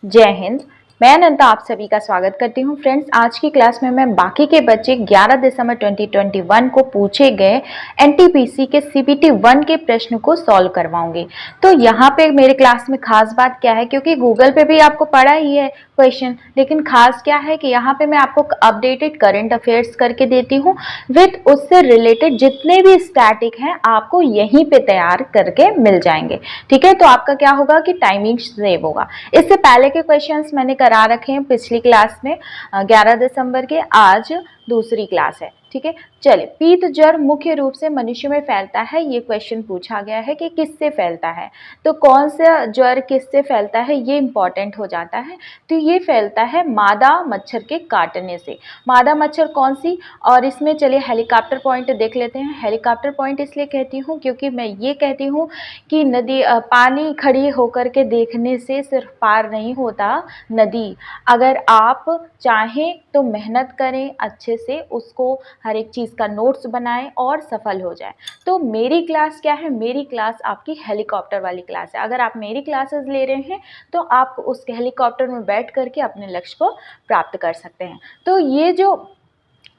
जय हिंद। मैं अनंता आप सभी का स्वागत करती हूं। फ्रेंड्स, आज की क्लास में मैं बाकी के बच्चे 11 दिसंबर 2021 को पूछे गए एनटीपीसी के सीबीटी 1 के प्रश्न को सॉल्व करवाऊंगी। तो यहाँ पे मेरे क्लास में खास बात क्या है, क्योंकि गूगल पे भी आपको पढ़ा ही है क्वेश्चन, लेकिन खास क्या है कि यहाँ पे मैं आपको अपडेटेड करंट अफेयर्स करके देती हूँ विद उससे रिलेटेड जितने भी स्टैटिक हैं आपको यहीं पे तैयार करके मिल जाएंगे। ठीक है, तो आपका क्या होगा कि टाइमिंग सेव होगा। इससे पहले के क्वेश्चंस मैंने करा रखे हैं पिछली क्लास में 11 दिसंबर के। आज दूसरी क्लास है। ठीक है, चलिए। पीत ज्वर मुख्य रूप से मनुष्य में फैलता है, ये क्वेश्चन पूछा गया है कि किससे फैलता है। तो कौन सा ज्वर किससे फैलता है ये इंपॉर्टेंट हो जाता है। तो ये फैलता है मादा मच्छर के काटने से। मादा मच्छर कौन सी, और इसमें चलिए हेलीकॉप्टर पॉइंट देख लेते हैं। हेलीकॉप्टर पॉइंट इसलिए कहती हूँ क्योंकि मैं ये कहती हूँ कि नदी पानी खड़ी होकर के देखने से सिर्फ पार नहीं होता नदी। अगर आप चाहें तो मेहनत करें अच्छे से, उसको हर एक चीज़ का नोट्स बनाएं और सफल हो जाए। तो मेरी क्लास क्या है, मेरी क्लास आपकी हेलीकॉप्टर वाली क्लास है। अगर आप मेरी क्लासेस ले रहे हैं तो आप उस हेलीकॉप्टर में बैठ करके अपने लक्ष्य को प्राप्त कर सकते हैं। तो ये जो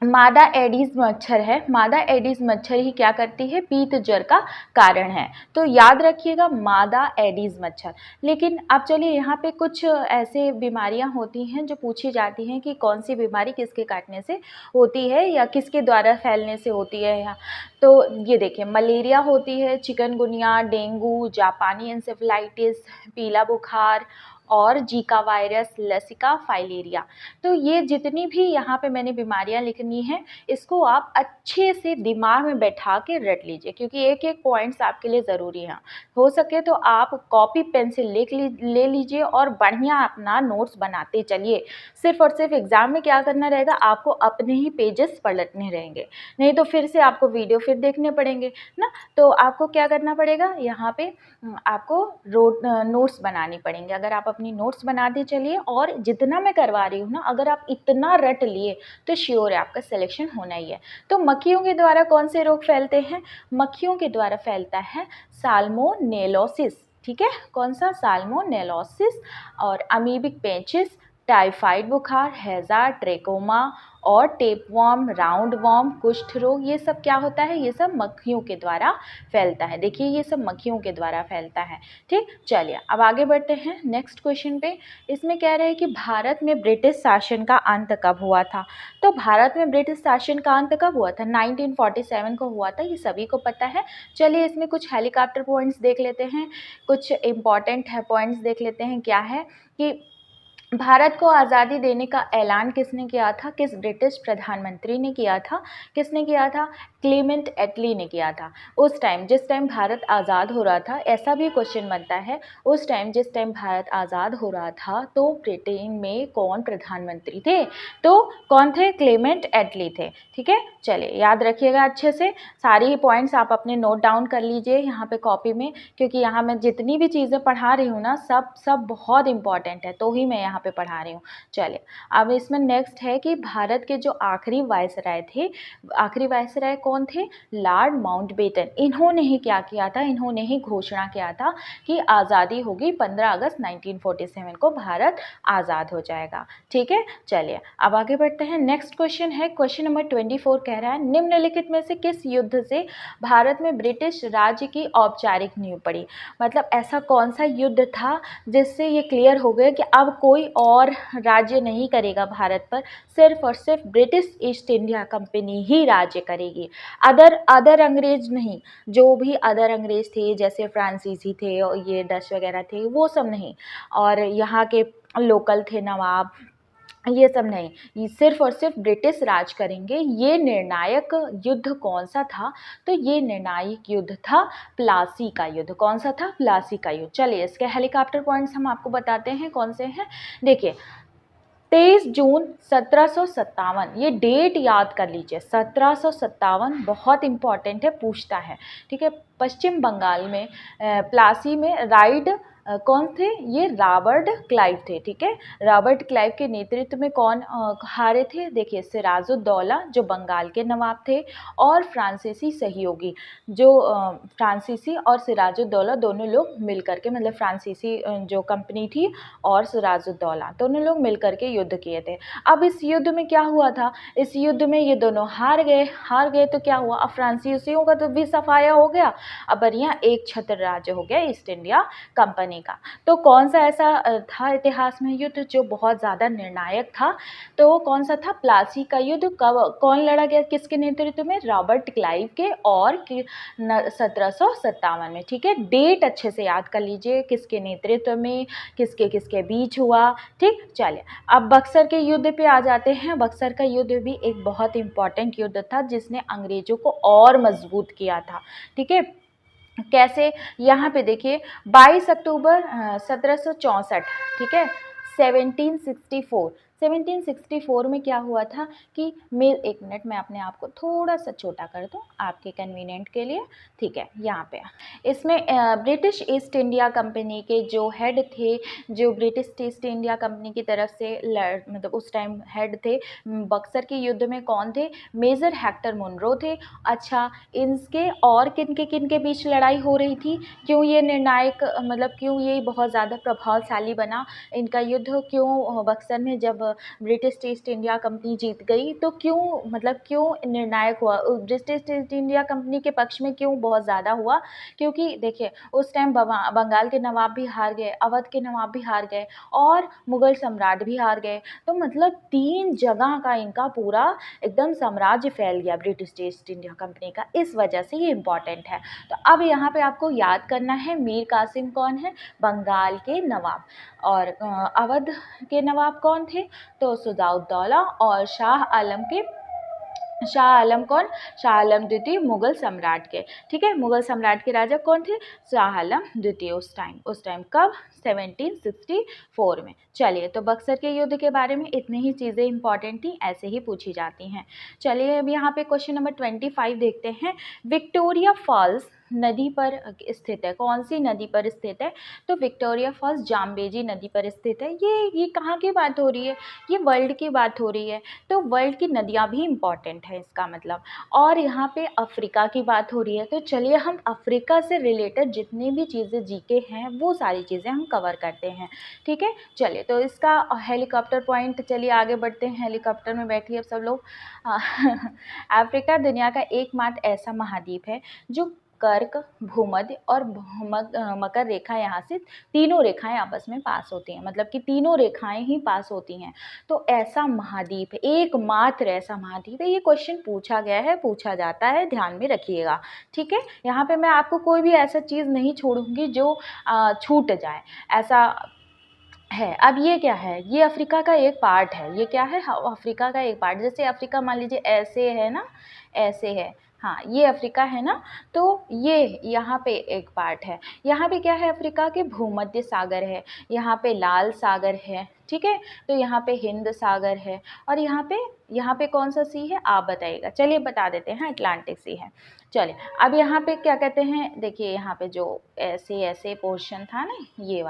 मादा एडीज मच्छर है, मादा एडीज मच्छर ही क्या करती है, पीत ज्वर का कारण है। तो याद रखिएगा मादा एडीज मच्छर। लेकिन अब चलिए यहाँ पे कुछ ऐसे बीमारियां होती हैं जो पूछी जाती हैं कि कौन सी बीमारी किसके काटने से होती है या किसके द्वारा फैलने से होती है। यहाँ तो ये देखिए, मलेरिया होती है, चिकनगुनिया, डेंगू, जापानी इंसेफेलाइटिस, पीला बुखार और जीका वायरस, लसिका, फाइलेरिया। तो ये जितनी भी यहाँ पे मैंने बीमारियाँ लिखनी है, इसको आप अच्छे से दिमाग में बैठा के रट लीजिए, क्योंकि एक एक पॉइंट्स आपके लिए ज़रूरी हैं। हो सके तो आप कॉपी पेंसिल ले लीजिए और बढ़िया अपना नोट्स बनाते चलिए। सिर्फ और सिर्फ एग्ज़ाम में क्या करना रहेगा, आपको अपने ही पेजेस पलटने रहेंगे, नहीं तो फिर से आपको वीडियो फिर देखने पड़ेंगे ना। तो आपको क्या करना पड़ेगा, यहाँ पे आपको नोट्स बनानी पड़ेंगे। अगर आप अपनी नोट्स बनाते चलिए और जितना मैं करवा रही हूँ ना, अगर आप इतना रट लिए तो श्योर है आपका सिलेक्शन होना ही है। तो मक्खियों के द्वारा कौन से रोग फैलते हैं, मक्खियों के द्वारा फैलता है साल्मोनेलोसिस। ठीक है, कौन सा, साल्मोनेलोसिस। और अमीबिक पेचिस, टाइफाइड बुखार, हैजा, ट्रेकोमा और टेपवर्म, राउंड वर्म, कुष्ठ रोग, ये सब क्या होता है, ये सब मक्खियों के द्वारा फैलता है। देखिए, ये सब मक्खियों के द्वारा फैलता है। ठीक, चलिए अब आगे बढ़ते हैं नेक्स्ट क्वेश्चन पे। इसमें कह रहे हैं कि भारत में ब्रिटिश शासन का अंत कब हुआ था। तो भारत में ब्रिटिश शासन का अंत कब हुआ था, 1947 को हुआ था, ये सभी को पता है। चलिए इसमें कुछ हेलीकॉप्टर पॉइंट्स देख लेते हैं, कुछ इंपॉर्टेंट है पॉइंट्स देख लेते हैं। क्या है कि भारत को आज़ादी देने का ऐलान किसने किया था, किस ब्रिटिश प्रधानमंत्री ने किया था, किसने किया था, क्लेमेंट एटली ने किया था। उस टाइम जिस टाइम भारत आज़ाद हो रहा था, ऐसा भी क्वेश्चन बनता है, उस टाइम जिस टाइम भारत आज़ाद हो रहा था तो ब्रिटेन में कौन प्रधानमंत्री थे, तो कौन थे, क्लेमेंट एटली थे। ठीक है, चलिए याद रखिएगा अच्छे से, सारी पॉइंट्स आप अपने नोट डाउन कर लीजिए यहाँ पे कॉपी में, क्योंकि यहाँ मैं जितनी भी चीज़ें पढ़ा रही हूँ ना, सब बहुत इंपॉर्टेंट है, तो ही मैं यहाँ पे पढ़ा रही हूँ। चलिए अब इसमें नेक्स्ट है कि भारत के जो आखिरी वायसराय थे, आखिरी वायसराय कौन थे, लॉर्ड माउंटबेटन। इन्होंने ही क्या किया था, इन्होंने ही घोषणा किया था कि आज़ादी होगी, 15 अगस्त 1947 को भारत आज़ाद हो जाएगा। ठीक है, चलिए अब आगे बढ़ते हैं। नेक्स्ट क्वेश्चन है, क्वेश्चन नंबर 24 कह रहा है, निम्नलिखित में से किस युद्ध से भारत में ब्रिटिश राज्य की औपचारिक नींव पड़ी। मतलब ऐसा कौन सा युद्ध था जिससे ये क्लियर हो गया कि अब कोई और राज्य नहीं करेगा भारत पर, सिर्फ और सिर्फ ब्रिटिश ईस्ट इंडिया कंपनी ही राज्य करेगी, अदर अंग्रेज नहीं। जो भी अदर अंग्रेज थे, जैसे फ्रांसीसी थे और ये डच वगैरह थे, वो सब नहीं, और यहाँ के लोकल थे नवाब, ये सब नहीं, ये सिर्फ और सिर्फ ब्रिटिश राज करेंगे। ये निर्णायक युद्ध कौन सा था, तो ये निर्णायक युद्ध था प्लासी का युद्ध। कौन सा था, प्लासी का युद्ध। चलिए इसके हेलीकॉप्टर पॉइंट्स हम आपको बताते हैं कौन से हैं। देखिए 23 जून 1757, ये डेट याद कर लीजिए, 1757 बहुत इंपॉर्टेंट है, पूछता है। ठीक है, पश्चिम बंगाल में प्लासी में राइड कौन थे ये? रॉबर्ट क्लाइव थे, ठीक है। रॉबर्ट क्लाइव के नेतृत्व में कौन हारे थे? देखिए सिराजुद्दौला जो बंगाल के नवाब थे, और फ्रांसीसी सहयोगी जो फ्रांसीसी और सिराजुद्दौला दोनों लोग मिल करके, मतलब फ्रांसीसी जो कंपनी थी और सिराजुद्दौला दोनों लोग मिल करके युद्ध किए थे। अब इस युद्ध में क्या हुआ था? इस युद्ध में ये दोनों हार गए तो क्या हुआ? अब फ्रांसीसियों का तो भी सफाया हो गया, अब बढ़िया एक छत्र राज्य हो गया ईस्ट इंडिया कंपनी का। तो कौन सा ऐसा था इतिहास में युद्ध जो बहुत ज़्यादा निर्णायक था? तो कौन सा था? प्लासी का युद्ध। कब, कौन लड़ा गया, किसके नेतृत्व में? रॉबर्ट क्लाइव के, और 1757 में, ठीक है। डेट अच्छे से याद कर लीजिए, किसके नेतृत्व में, किसके किसके बीच हुआ, ठीक। चलिए अब बक्सर के युद्ध पे आ जाते हैं। बक्सर का युद्ध भी एक बहुत इंपॉर्टेंट युद्ध था जिसने अंग्रेजों को और मजबूत किया था, ठीक है। कैसे? यहाँ पे देखिए 22 अक्टूबर 1764, ठीक है। 1764 में क्या हुआ था कि एक मिनट, मैं अपने आप को थोड़ा सा छोटा कर दूँ आपके कन्वीनियंट के लिए, ठीक है। यहाँ पे इसमें ब्रिटिश ईस्ट इंडिया कंपनी के जो हेड थे, जो ब्रिटिश ईस्ट इंडिया कंपनी की तरफ से मतलब उस टाइम हेड थे बक्सर के युद्ध में, कौन थे? मेजर हेक्टर मुनरो थे। अच्छा, इनके और किन के बीच लड़ाई हो रही थी? क्यों ये निर्णायक, मतलब क्यों ये बहुत ज़्यादा प्रभावशाली बना इनका युद्ध? क्यों बक्सर में जब ब्रिटिश ईस्ट इंडिया कंपनी जीत गई तो क्यों, मतलब क्यों निर्णायक हुआ? ब्रिटिश ईस्ट इंडिया कंपनी के पक्ष में क्यों बहुत ज़्यादा हुआ? क्योंकि देखिए उस टाइम बंगाल के नवाब भी हार गए, अवध के नवाब भी हार गए, और मुगल सम्राट भी हार गए। तो मतलब 3 जगह का इनका पूरा एकदम साम्राज्य फैल गया ब्रिटिश ईस्ट इंडिया कंपनी का। इस वजह से ये इम्पॉर्टेंट है। तो अब यहाँ पे आपको याद करना है मीर कासिम कौन है? बंगाल के नवाब। और अवध के नवाब कौन थे? तो सुजाउद्दौला। और शाह आलम कौन? शाह आलम द्वितीय, मुगल सम्राट के, ठीक है। मुगल सम्राट के राजा कौन थे? शाह आलम द्वितीय। उस टाइम कब? 1764 में। चलिए तो बक्सर के युद्ध के बारे में इतनी ही चीज़ें इंपॉर्टेंट थी, ऐसे ही पूछी जाती हैं। चलिए अब यहाँ पे क्वेश्चन नंबर 25 देखते हैं। विक्टोरिया फॉल्स नदी पर स्थित है। कौन सी नदी पर स्थित है? तो विक्टोरिया फॉल्स जाम्बेजी नदी पर स्थित है। ये कहाँ की बात हो रही है? ये वर्ल्ड की बात हो रही है। तो वर्ल्ड की नदियाँ भी इम्पॉर्टेंट है इसका मतलब। और यहाँ पे अफ्रीका की बात हो रही है, तो चलिए हम अफ्रीका से रिलेटेड जितनी भी चीज़ें जीके हैं वो सारी चीज़ें हम कवर करते हैं, ठीक है। चलिए तो इसका हेलीकॉप्टर पॉइंट, चलिए आगे बढ़ते हैं। हेलीकॉप्टर में बैठिए अब सब लोग। अफ्रीका दुनिया का एकमात्र ऐसा महाद्वीप है जो कर्क, भूमध्य और मकर रेखा, यहाँ से तीनों रेखाएं आपस में पास होती हैं, मतलब कि तीनों रेखाएं ही पास होती हैं। तो ऐसा महाद्वीप है, एकमात्र ऐसा महाद्वीप है। ये क्वेश्चन पूछा गया है, पूछा जाता है, ध्यान में रखिएगा, ठीक है। यहाँ पे मैं आपको कोई भी ऐसा चीज़ नहीं छोड़ूंगी जो छूट जाए, ऐसा है। अब ये क्या है? ये अफ्रीका का एक पार्ट है। ये क्या है? अफ्रीका का एक पार्ट। जैसे अफ्रीका मान लीजिए ऐसे है ना, ऐसे है, हाँ ये अफ्रीका है ना, तो ये यहाँ पे एक पार्ट है। यहाँ पे क्या है? अफ्रीका के भूमध्य सागर है, यहाँ पे लाल सागर है, ठीक है। तो यहाँ पे हिंद सागर है, और यहाँ पे कौन सा सी है आप बताइएगा? चलिए बता देते हैं, अटलांटिक सी है। चलिए अब यहाँ पे क्या कहते हैं, देखिए यहाँ पे जो ऐसे पोर्शन था ना, ये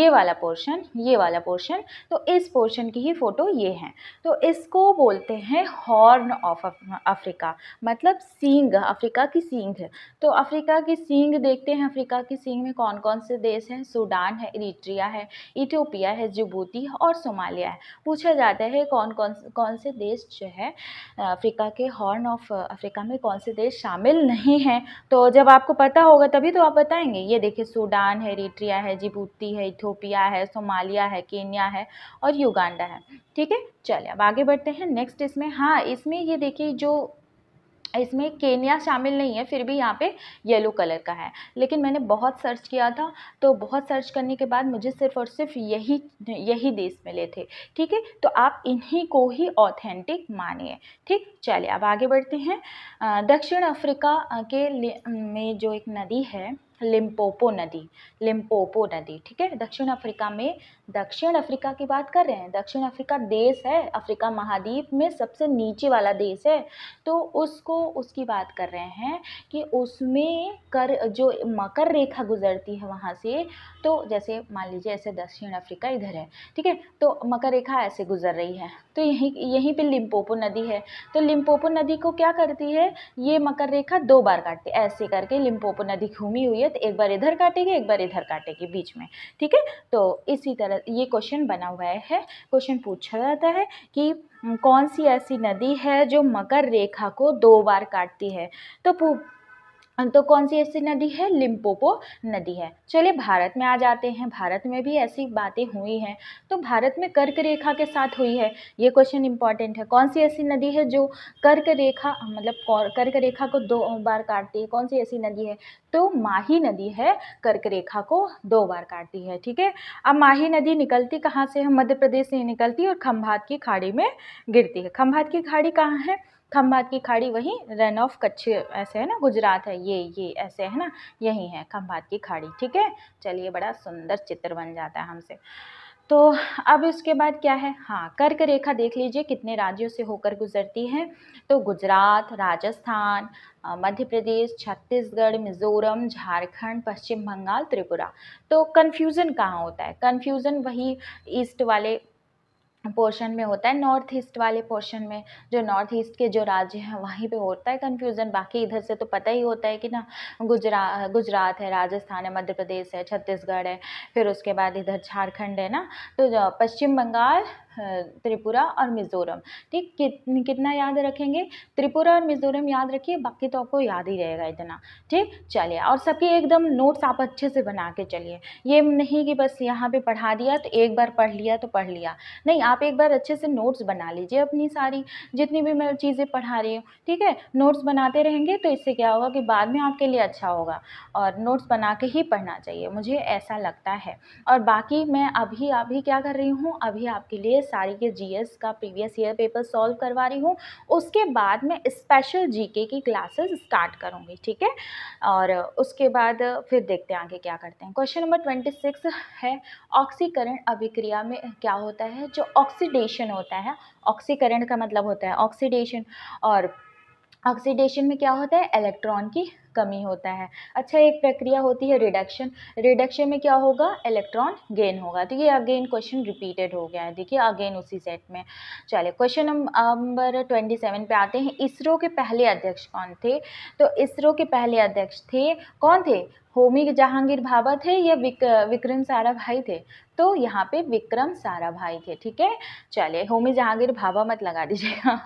वाला पोर्शन, तो इस पोर्शन की ही फोटो ये है। तो इसको बोलते हैं हॉर्न ऑफ अफ्रीका, मतलब सींग, अफ्रीका की सींग है। तो अफ्रीका की सींग देखते हैं। अफ्रीका की सींग में कौन कौन से देश हैं? सूडान है, इरिट्रिया है, इथियोपिया है, जिबूती है और सोमालिया है। पूछा जाता है कौन से देश जो है अफ्रीका के हॉर्न ऑफ अफ्रीका में कौन से देश शामिल नहीं हैं। तो जब आपको पता होगा तभी तो आप बताएंगे। ये देखिए सूडान है, इरिट्रिया है, जिबूती है, इथियोपिया है, सोमालिया है, केन्या है और युगांडा है, ठीक है। चलिए अब आगे बढ़ते हैं नेक्स्ट। इसमें हाँ, इसमें ये देखिए जो इसमें केन्या शामिल नहीं है, फिर भी यहाँ पे येलो कलर का है। लेकिन मैंने बहुत सर्च किया था, तो बहुत सर्च करने के बाद मुझे सिर्फ और सिर्फ यही देश मिले थे, ठीक है। तो आप इन्हीं को ही ऑथेंटिक मानिए, ठीक। चलिए अब आगे बढ़ते हैं। दक्षिण अफ्रीका में जो एक नदी है लिम्पोपो नदी, लिम्पोपो नदी, ठीक है। दक्षिण अफ्रीका में, दक्षिण अफ्रीका की बात कर रहे हैं, दक्षिण अफ्रीका देश है, अफ्रीका महाद्वीप में सबसे नीचे वाला देश है, तो उसकी बात कर रहे हैं कि उसमें जो मकर रेखा गुजरती है वहाँ से, तो जैसे मान लीजिए ऐसे दक्षिण अफ्रीका इधर है, ठीक है, तो मकर रेखा ऐसे गुजर रही है, तो यहीं पे लिम्पोपो नदी है, तो लिम्पोपो नदी को क्या करती है, ये मकर रेखा 2 बार काटती है, ऐसे करके लिम्पोपो नदी घूमी हुई है, तो एक बार इधर काटेगी, एक बार इधर काटेगी बीच में, ठीक है। तो इसी तरह ये क्वेश्चन बना हुआ है, क्वेश्चन पूछा जाता है कि कौन सी ऐसी नदी है जो मकर रेखा को 2 बार काटती है, तो कौन सी ऐसी नदी है, लिम्पोपो नदी है। चलिए भारत में आ जाते हैं, भारत में भी ऐसी बातें हुई हैं, तो भारत में कर्क रेखा के साथ हुई है, ये क्वेश्चन इंपॉर्टेंट है। कौन सी ऐसी नदी है जो कर्क रेखा मतलब कर्क रेखा को 2 बार काटती है, कौन सी ऐसी नदी है, तो माही नदी है, कर्क रेखा को 2 बार काटती है, ठीक है। अब माही नदी निकलती कहाँ से है, मध्य प्रदेश से निकलती है और खंभात की खाड़ी में गिरती है। खंभात की खाड़ी कहाँ है, खंभात की खाड़ी वहीं रन ऑफ कच्छ ऐसे है ना, गुजरात है, ये ऐसे है ना, यही है खंभात की खाड़ी, ठीक है। चलिए बड़ा सुंदर चित्र बन जाता है हमसे। तो अब इसके बाद क्या है, हाँ कर्क रेखा देख लीजिए कितने राज्यों से होकर गुजरती है, तो गुजरात, राजस्थान, मध्य प्रदेश, छत्तीसगढ़, मिजोरम, झारखंड, पश्चिम बंगाल, त्रिपुरा। तो कन्फ्यूज़न कहाँ होता है, कन्फ्यूज़न वही ईस्ट वाले पोर्शन में होता है, नॉर्थ ईस्ट वाले पोर्शन में, जो नॉर्थ ईस्ट के जो राज्य हैं वहीं पे होता है कन्फ्यूज़न, बाकी इधर से तो पता ही होता है कि ना, गुजरात है, राजस्थान है, मध्य प्रदेश है, छत्तीसगढ़ है, फिर उसके बाद इधर झारखंड है ना, तो पश्चिम बंगाल, त्रिपुरा और मिज़ोरम, ठीक। कितना याद रखेंगे, त्रिपुरा और मिज़ोरम याद रखिए, बाकी तो आपको याद ही रहेगा इतना, ठीक। चलिए, और सबके एकदम नोट्स आप अच्छे से बना के चलिए, ये नहीं कि बस यहाँ पे पढ़ा दिया तो एक बार पढ़ लिया तो पढ़ लिया, नहीं, आप एक बार अच्छे से नोट्स बना लीजिए अपनी सारी जितनी भी मैं चीज़ें पढ़ा रही हूँ, ठीक है। नोट्स बनाते रहेंगे तो इससे क्या होगा कि बाद में आपके लिए अच्छा होगा, और नोट्स बना के ही पढ़ना चाहिए, मुझे ऐसा लगता है। और बाकी मैं अभी क्या कर रही हूँ, अभी आपके लिए सारी के जीएस का प्रीवियस ईयर पेपर सॉल्व करवा रही हूँ, उसके बाद मैं स्पेशल जीके की क्लासेस स्टार्ट करूँगी, ठीक है। और उसके बाद फिर देखते हैं आगे क्या करते हैं। क्वेश्चन नंबर 26 है, ऑक्सीकरण अभिक्रिया में क्या होता है, जो ऑक्सीडेशन होता है, ऑक्सीकरण का मतलब होता है ऑक्सीडेशन, और ऑक्सीडेशन में क्या होता है, इलेक्ट्रॉन की कमी होता है। अच्छा, एक प्रक्रिया होती है रिडक्शन, रिडक्शन में क्या होगा, इलेक्ट्रॉन गेन होगा, तो ये अगेन क्वेश्चन रिपीटेड हो गया है, देखिए अगेन उसी सेट में। चलिए क्वेश्चन नंबर 27 पे आते हैं, इसरो के पहले अध्यक्ष कौन थे, तो इसरो के पहले अध्यक्ष थे, कौन थे, होमी जहांगीर भाभा थे या विक्रम साराभाई थे, तो यहाँ पे विक्रम साराभाई थे, ठीक है। चलिए, होमी जहांगीर भाभा मत लगा दीजिएगा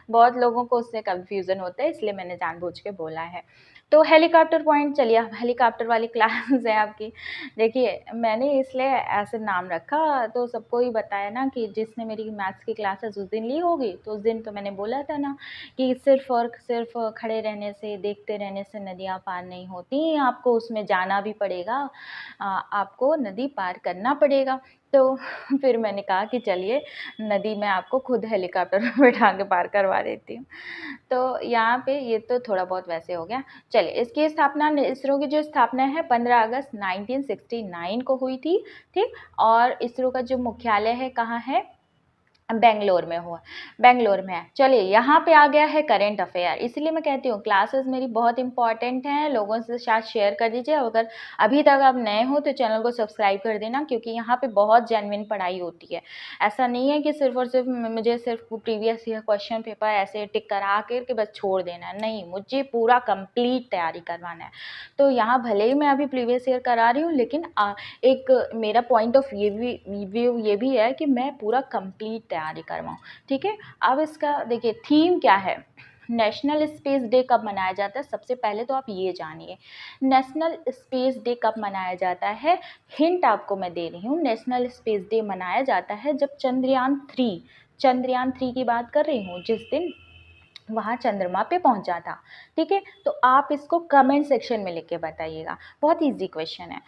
बहुत लोगों को उससे कंफ्यूजन होता है, इसलिए मैंने जानबूझ के बोला है। तो हेलीकॉप्टर पॉइंट, चलिए अब हेलीकॉप्टर वाली क्लास है आपकी। देखिए मैंने इसलिए ऐसे नाम रखा, तो सबको ही बताया ना कि जिसने मेरी मैथ्स की क्लासेस उस दिन ली होगी, तो उस दिन तो मैंने बोला था ना कि सिर्फ और सिर्फ खड़े रहने से, देखते रहने से नदियाँ पार नहीं होती, आपको उसमें जाना भी पड़ेगा, आपको नदी पार करना पड़ेगा। तो फिर मैंने कहा कि चलिए नदी में आपको खुद हेलीकॉप्टर में बैठा के पार करवा देती हूँ। तो यहाँ पे ये तो थोड़ा बहुत वैसे हो गया। चलिए, इसकी स्थापना, इसरो की जो स्थापना है 15 अगस्त 1969 को हुई थी, ठीक। और इसरो का जो मुख्यालय है कहाँ है, बेंगलोर में हुआ, बेंगलोर में है। चलिए, यहाँ पे आ गया है करेंट अफेयर, इसलिए मैं कहती हूँ क्लासेस मेरी बहुत इंपॉर्टेंट हैं, लोगों से साथ शेयर कर दीजिए। अगर अभी तक आप नए हो तो चैनल को सब्सक्राइब कर देना, क्योंकि यहाँ पे बहुत जेन्युइन पढ़ाई होती है। ऐसा नहीं है कि सिर्फ और सिर्फ मुझे सिर्फ प्रीवियस ईयर क्वेश्चन पेपर ऐसे टिक करा के बस छोड़ देना है, नहीं, मुझे पूरा कंप्लीट तैयारी करवाना है। तो यहाँ भले ही मैं अभी प्रीवियस ईयर करा रही हूँ, लेकिन एक मेरा पॉइंट ऑफ व्यू ये भी है कि मैं पूरा कंप्लीट तैयारी करवाऊँ, ठीक है। अब इसका देखिए थीम क्या है, नेशनल स्पेस डे कब मनाया जाता है, सबसे पहले तो आप ये जानिए नेशनल स्पेस डे कब मनाया जाता है। हिंट आपको मैं दे रही हूँ, नेशनल स्पेस डे मनाया जाता है जब चंद्रयान 3 की बात कर रही हूँ, जिस दिन वहाँ चंद्रमा पे पहुँचा था, ठीक है। तो आप इसको कमेंट सेक्शन में लिख के बताइएगा, बहुत ईजी क्वेश्चन है।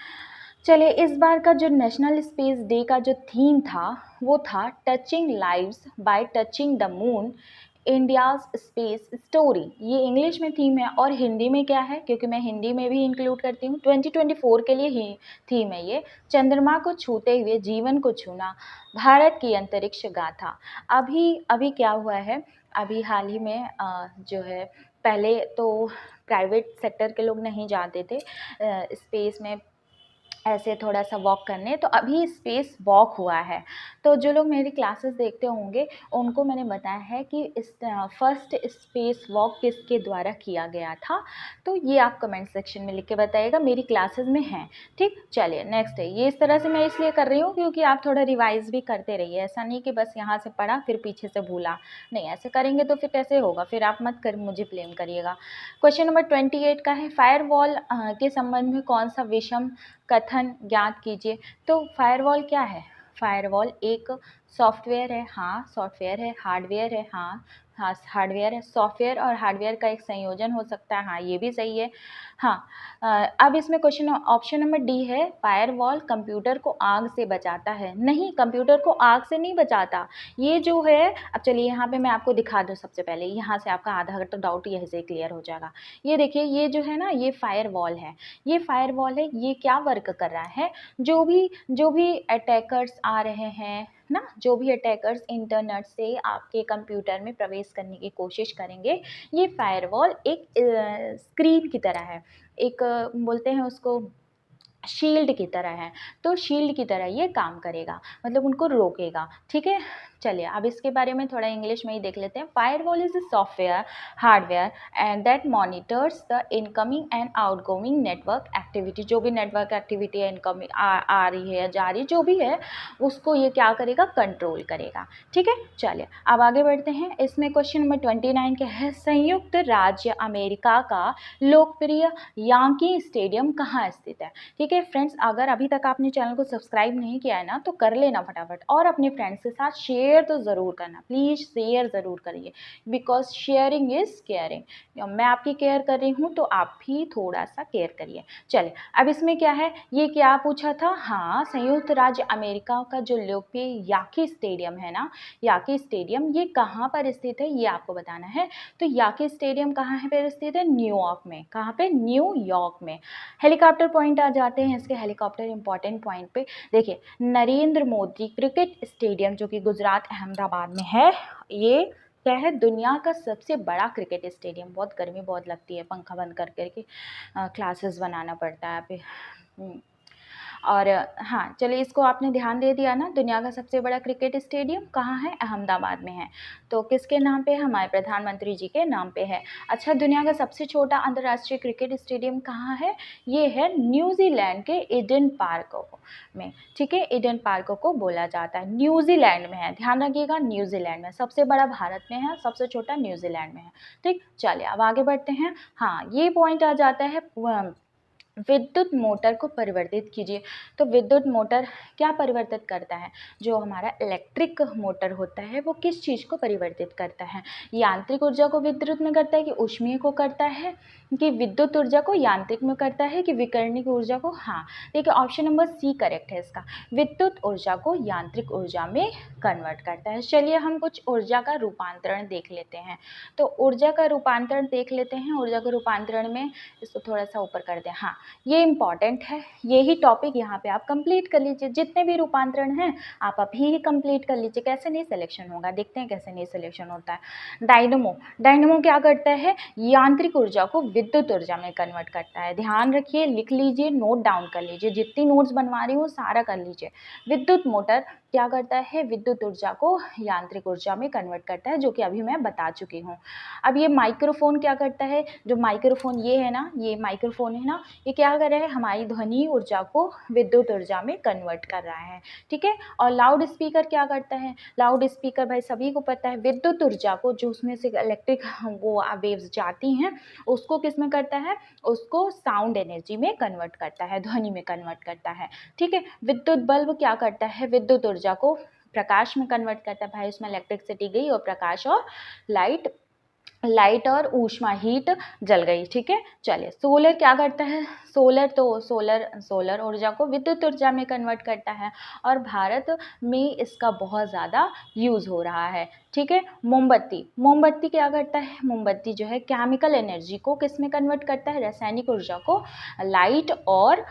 चलिए, इस बार का जो नेशनल स्पेस डे का जो थीम था वो था touching lives bye touching the moon India's space story, ये इंग्लिश में थीम है और हिंदी में क्या है, क्योंकि मैं हिंदी में भी इंक्लूड करती हूँ, 2024 के लिए ही थीम है ये, चंद्रमा को छूते हुए जीवन को छूना, भारत की अंतरिक्ष गाथा। अभी अभी क्या हुआ है, अभी हाल ही में जो है, पहले तो प्राइवेट सेक्टर के लोग नहीं जाते थे स्पेस में ऐसे थोड़ा सा वॉक करने, तो अभी स्पेस वॉक हुआ है। तो जो लोग मेरी क्लासेस देखते होंगे उनको मैंने बताया है कि इस फर्स्ट स्पेस वॉक किसके द्वारा किया गया था, तो ये आप कमेंट सेक्शन में लिख के बताइएगा, मेरी क्लासेस में हैं। ठीक, चलिए नेक्स्ट है, ये इस तरह से मैं इसलिए कर रही हूँ क्योंकि आप थोड़ा रिवाइज भी करते रहिए, ऐसा नहीं कि बस यहाँ से पढ़ा फिर पीछे से भूला, नहीं ऐसे करेंगे तो फिर कैसे होगा, फिर आप मत कर मुझे ब्लेम करिएगा। क्वेश्चन नंबर 28 का है, फायरवॉल के संबंध में कौन सा विषम कथन ज्ञात कीजिए। तो फायरवॉल क्या है, फायरवॉल एक सॉफ्टवेयर है, हाँ सॉफ्टवेयर है, हार्डवेयर है, हाँ हाँ हार्डवेयर है, सॉफ्टवेयर और हार्डवेयर का एक संयोजन हो सकता है, हाँ ये भी सही है। हाँ अब इसमें क्वेश्चन ऑप्शन नंबर डी है, फायरवॉल कंप्यूटर को आग से बचाता है, नहीं कंप्यूटर को आग से नहीं बचाता, ये जो है, अब चलिए यहाँ पे मैं आपको दिखा दूँ, सबसे पहले यहाँ से आपका आधा तो डाउट यहीं से क्लियर हो जाएगा। ये देखिए, ये जो है ना, ये फायरवॉल है, ये फायरवॉल है, ये क्या वर्क कर रहा है, जो भी अटैकर्स आ रहे हैं ना, जो भी अटैकर्स इंटरनेट से आपके कंप्यूटर में प्रवेश करने की कोशिश करेंगे, ये फायरवॉल एक स्क्रीन की तरह है, एक बोलते हैं उसको शील्ड की तरह है, तो शील्ड की तरह ये काम करेगा, मतलब उनको रोकेगा। ठीक है, चलिए अब इसके बारे में थोड़ा इंग्लिश में ही देख लेते हैं। Firewall is a software hardware and that monitors the incoming and outgoing network activity, जो भी नेटवर्क एक्टिविटी है, इनकमिंग आ रही है जा रही जो भी है, उसको ये क्या करेगा, कंट्रोल करेगा। ठीक है, चलिए अब आगे बढ़ते हैं। इसमें क्वेश्चन नंबर 29 क्या है, संयुक्त राज्य अमेरिका का लोकप्रिय याकी स्टेडियम कहाँ स्थित है। ठीक है फ्रेंड्स, अगर अभी तक आपने चैनल को सब्सक्राइब नहीं किया है ना, तो कर लेना फटाफट, और अपने फ्रेंड्स के साथ शेयर तो ज़रूर करना, प्लीज़ शेयर ज़रूर करिए, बिकॉज शेयरिंग इज़ केयरिंग, मैं आपकी केयर कर रही हूँ तो आप भी थोड़ा सा केयर करिए। चलिए अब इसमें क्या है, ये क्या पूछा था, हाँ संयुक्त राज्य अमेरिका का जो लोकप्रिय याकी स्टेडियम है ना, याकी स्टेडियम ये कहाँ पर स्थित है, ये आपको बताना है। तो याकी स्टेडियम कहाँ है पर स्थित है, न्यूयॉर्क में। कहाँ पे, न्यूयॉर्क में। हेलीकॉप्टर पॉइंट आ जाते हैं इसके, हेलीकॉप्टर इंपॉर्टेंट पॉइंट पे देखिए, नरेंद्र मोदी क्रिकेट स्टेडियम जो कि गुजरात अहमदाबाद में है, ये क्या है, दुनिया का सबसे बड़ा क्रिकेट स्टेडियम। बहुत गर्मी बहुत लगती है, पंखा बंद कर करके क्लासेस बनाना पड़ता है अभी। और हाँ चलिए, इसको आपने ध्यान दे दिया ना, दुनिया का सबसे बड़ा क्रिकेट स्टेडियम कहाँ है, अहमदाबाद में है। तो किसके नाम पे, हमारे प्रधानमंत्री जी के नाम पे है। अच्छा, दुनिया का सबसे छोटा अंतर्राष्ट्रीय क्रिकेट स्टेडियम कहाँ है, ये है न्यूजीलैंड के ईडन पार्क में। ठीक है, ईडन पार्क को बोला जाता है, न्यूजीलैंड में है, ध्यान रखिएगा, न्यूजीलैंड में। सबसे बड़ा भारत में है, सबसे छोटा न्यूजीलैंड में है। ठीक, चलिए अब आगे बढ़ते हैं। हाँ, ये पॉइंट आ जाता है, विद्युत मोटर को परिवर्तित कीजिए। तो विद्युत मोटर क्या परिवर्तित करता है, जो हमारा इलेक्ट्रिक मोटर होता है वो किस चीज़ को परिवर्तित करता है, यांत्रिक ऊर्जा को विद्युत में करता है कि ऊष्मीय को करता है, कि विद्युत ऊर्जा को यांत्रिक में करता है कि विकिरणिक ऊर्जा को। हाँ देखिए, ऑप्शन नंबर सी करेक्ट है इसका, विद्युत ऊर्जा को यांत्रिक ऊर्जा में कन्वर्ट करता है। चलिए हम कुछ ऊर्जा का रूपांतरण देख लेते हैं। तो ऊर्जा का रूपांतरण देख लेते हैं, ऊर्जा के रूपांतरण में इसको थोड़ा सा ऊपर कर दें। हाँ, ये इम्पॉर्टेंट है, यही टॉपिक यहाँ पे आप कंप्लीट कर लीजिए, जितने भी रूपांतरण हैं आप अभी ही कंप्लीट कर लीजिए। कैसे नहीं सिलेक्शन होगा, देखते हैं कैसे नहीं सिलेक्शन होता है। डायनमो, डायनमो क्या करता है, यांत्रिक ऊर्जा को विद्युत ऊर्जा में कन्वर्ट करता है। ध्यान रखिए, लिख लीजिए, नोट डाउन कर लीजिए, जितनी नोट्स बनवा रही हूँ सारा कर लीजिए। विद्युत मोटर क्या करता है, विद्युत ऊर्जा को यांत्रिक ऊर्जा में कन्वर्ट करता है, जो कि अभी मैं बता चुकी हूँ। अब ये माइक्रोफोन क्या करता है, जो माइक्रोफोन ये है ना, ये माइक्रोफोन है ना, ये क्या कर रहा है, हमारी ध्वनि ऊर्जा को विद्युत ऊर्जा में कन्वर्ट कर रहा है। ठीक है, और लाउड स्पीकर क्या करता है, लाउड स्पीकर भाई सभी को पता है, विद्युत ऊर्जा को जो उसमें से इलेक्ट्रिक वो वेव्स जाती हैं उसको किस में करता है, उसको साउंड एनर्जी में कन्वर्ट करता है, ध्वनि में कन्वर्ट करता है। ठीक है, विद्युत बल्ब क्या करता है, विद्युत ऊर्जा को प्रकाश में कन्वर्ट करता है। भाई उसमें इलेक्ट्रिसिटी गई और प्रकाश और लाइट लाइट और ऊष्मा हीट जल गई। ठीक है, चलिए सोलर क्या करता है, सोलर ऊर्जा को विद्युत ऊर्जा में कन्वर्ट करता है और भारत में इसका बहुत ज़्यादा यूज़ हो रहा है। ठीक है, मोमबत्ती क्या करता है, मोमबत्ती जो है केमिकल एनर्जी को किस में कन्वर्ट करता है, रासायनिक ऊर्जा को लाइट और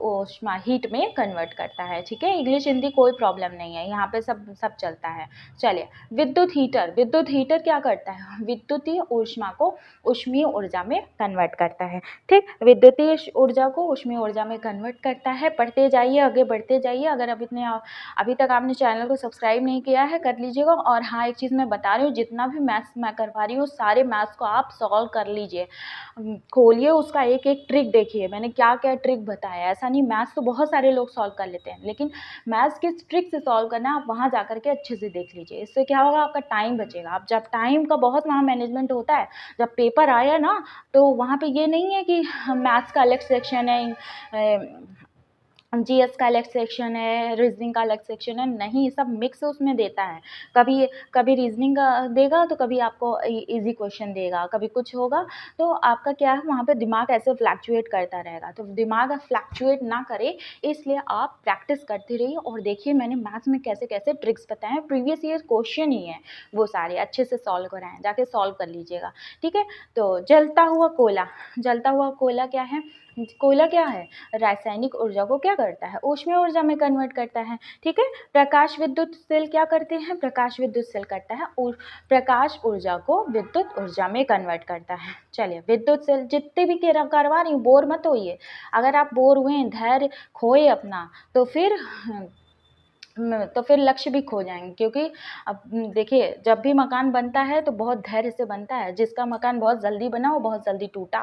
ऊष्मा हीट में कन्वर्ट करता है। ठीक है, इंग्लिश हिंदी कोई प्रॉब्लम नहीं है, यहाँ पे सब चलता है। चलिए विद्युत हीटर क्या करता है, विद्युतीय ऊष्मा को ऊष्मीय ऊर्जा में कन्वर्ट करता है। ठीक, विद्युतीय ऊर्जा को ऊष्मीय ऊर्जा में कन्वर्ट करता है। पढ़ते जाइए, आगे बढ़ते जाइए। अगर अभी तक आपने चैनल को सब्सक्राइब नहीं किया है कर लीजिएगा। और हाँ, एक चीज़ मैं बता रही हूँ, जितना भी मैथ्स मैं करवा रही हूँ सारे मैथ्स को आप सॉल्व कर लीजिए, खोलिए उसका एक एक ट्रिक देखिए, मैंने क्या क्या ट्रिक बताया। ऐसा नहीं, मैथ्स तो बहुत सारे लोग सॉल्व कर लेते हैं, लेकिन मैथ्स किस ट्रिक से सॉल्व करना है आप वहाँ जा करके अच्छे से देख लीजिए। इससे क्या होगा, आपका टाइम बचेगा। आप जब टाइम का बहुत वहाँ मैनेजमेंट होता है, जब पेपर आया ना तो वहाँ पे ये नहीं है कि मैथ्स का अलग सेक्शन है, जीएस का अलग सेक्शन है, रीजनिंग का अलग सेक्शन है, नहीं, सब मिक्स उसमें देता है। कभी रीजनिंग देगा तो कभी आपको इजी क्वेश्चन देगा, कभी कुछ होगा, तो आपका क्या है वहाँ पे दिमाग ऐसे फ्लैक्चुएट करता रहेगा। तो दिमाग फ्लैक्चुएट ना करे, इसलिए आप प्रैक्टिस करते रहिए। और देखिए मैंने मैथ्स में कैसे कैसे ट्रिक्स बताए हैं, प्रीवियस ईयर क्वेश्चन ही है, वो सारे अच्छे से सॉल्व कराएं, जाके सॉल्व कर लीजिएगा। ठीक है, तो जलता हुआ कोयला क्या है, कोयला क्या है, रासायनिक ऊर्जा को क्या करता है, ऊष्मीय ऊर्जा में कन्वर्ट करता है। ठीक है, प्रकाश विद्युत सेल क्या करते हैं, प्रकाश विद्युत सेल करता है और प्रकाश ऊर्जा को विद्युत ऊर्जा में कन्वर्ट करता है। चलिए विद्युत सेल जितने भी करवा रही हूँ, बोर मत होइए। अगर आप बोर हुए, धैर्य खोए अपना, तो फिर लक्ष्य भी खो जाएंगे। क्योंकि अब देखिए, जब भी मकान बनता है तो बहुत धैर्य से बनता है। जिसका मकान बहुत जल्दी बना वो बहुत जल्दी टूटा,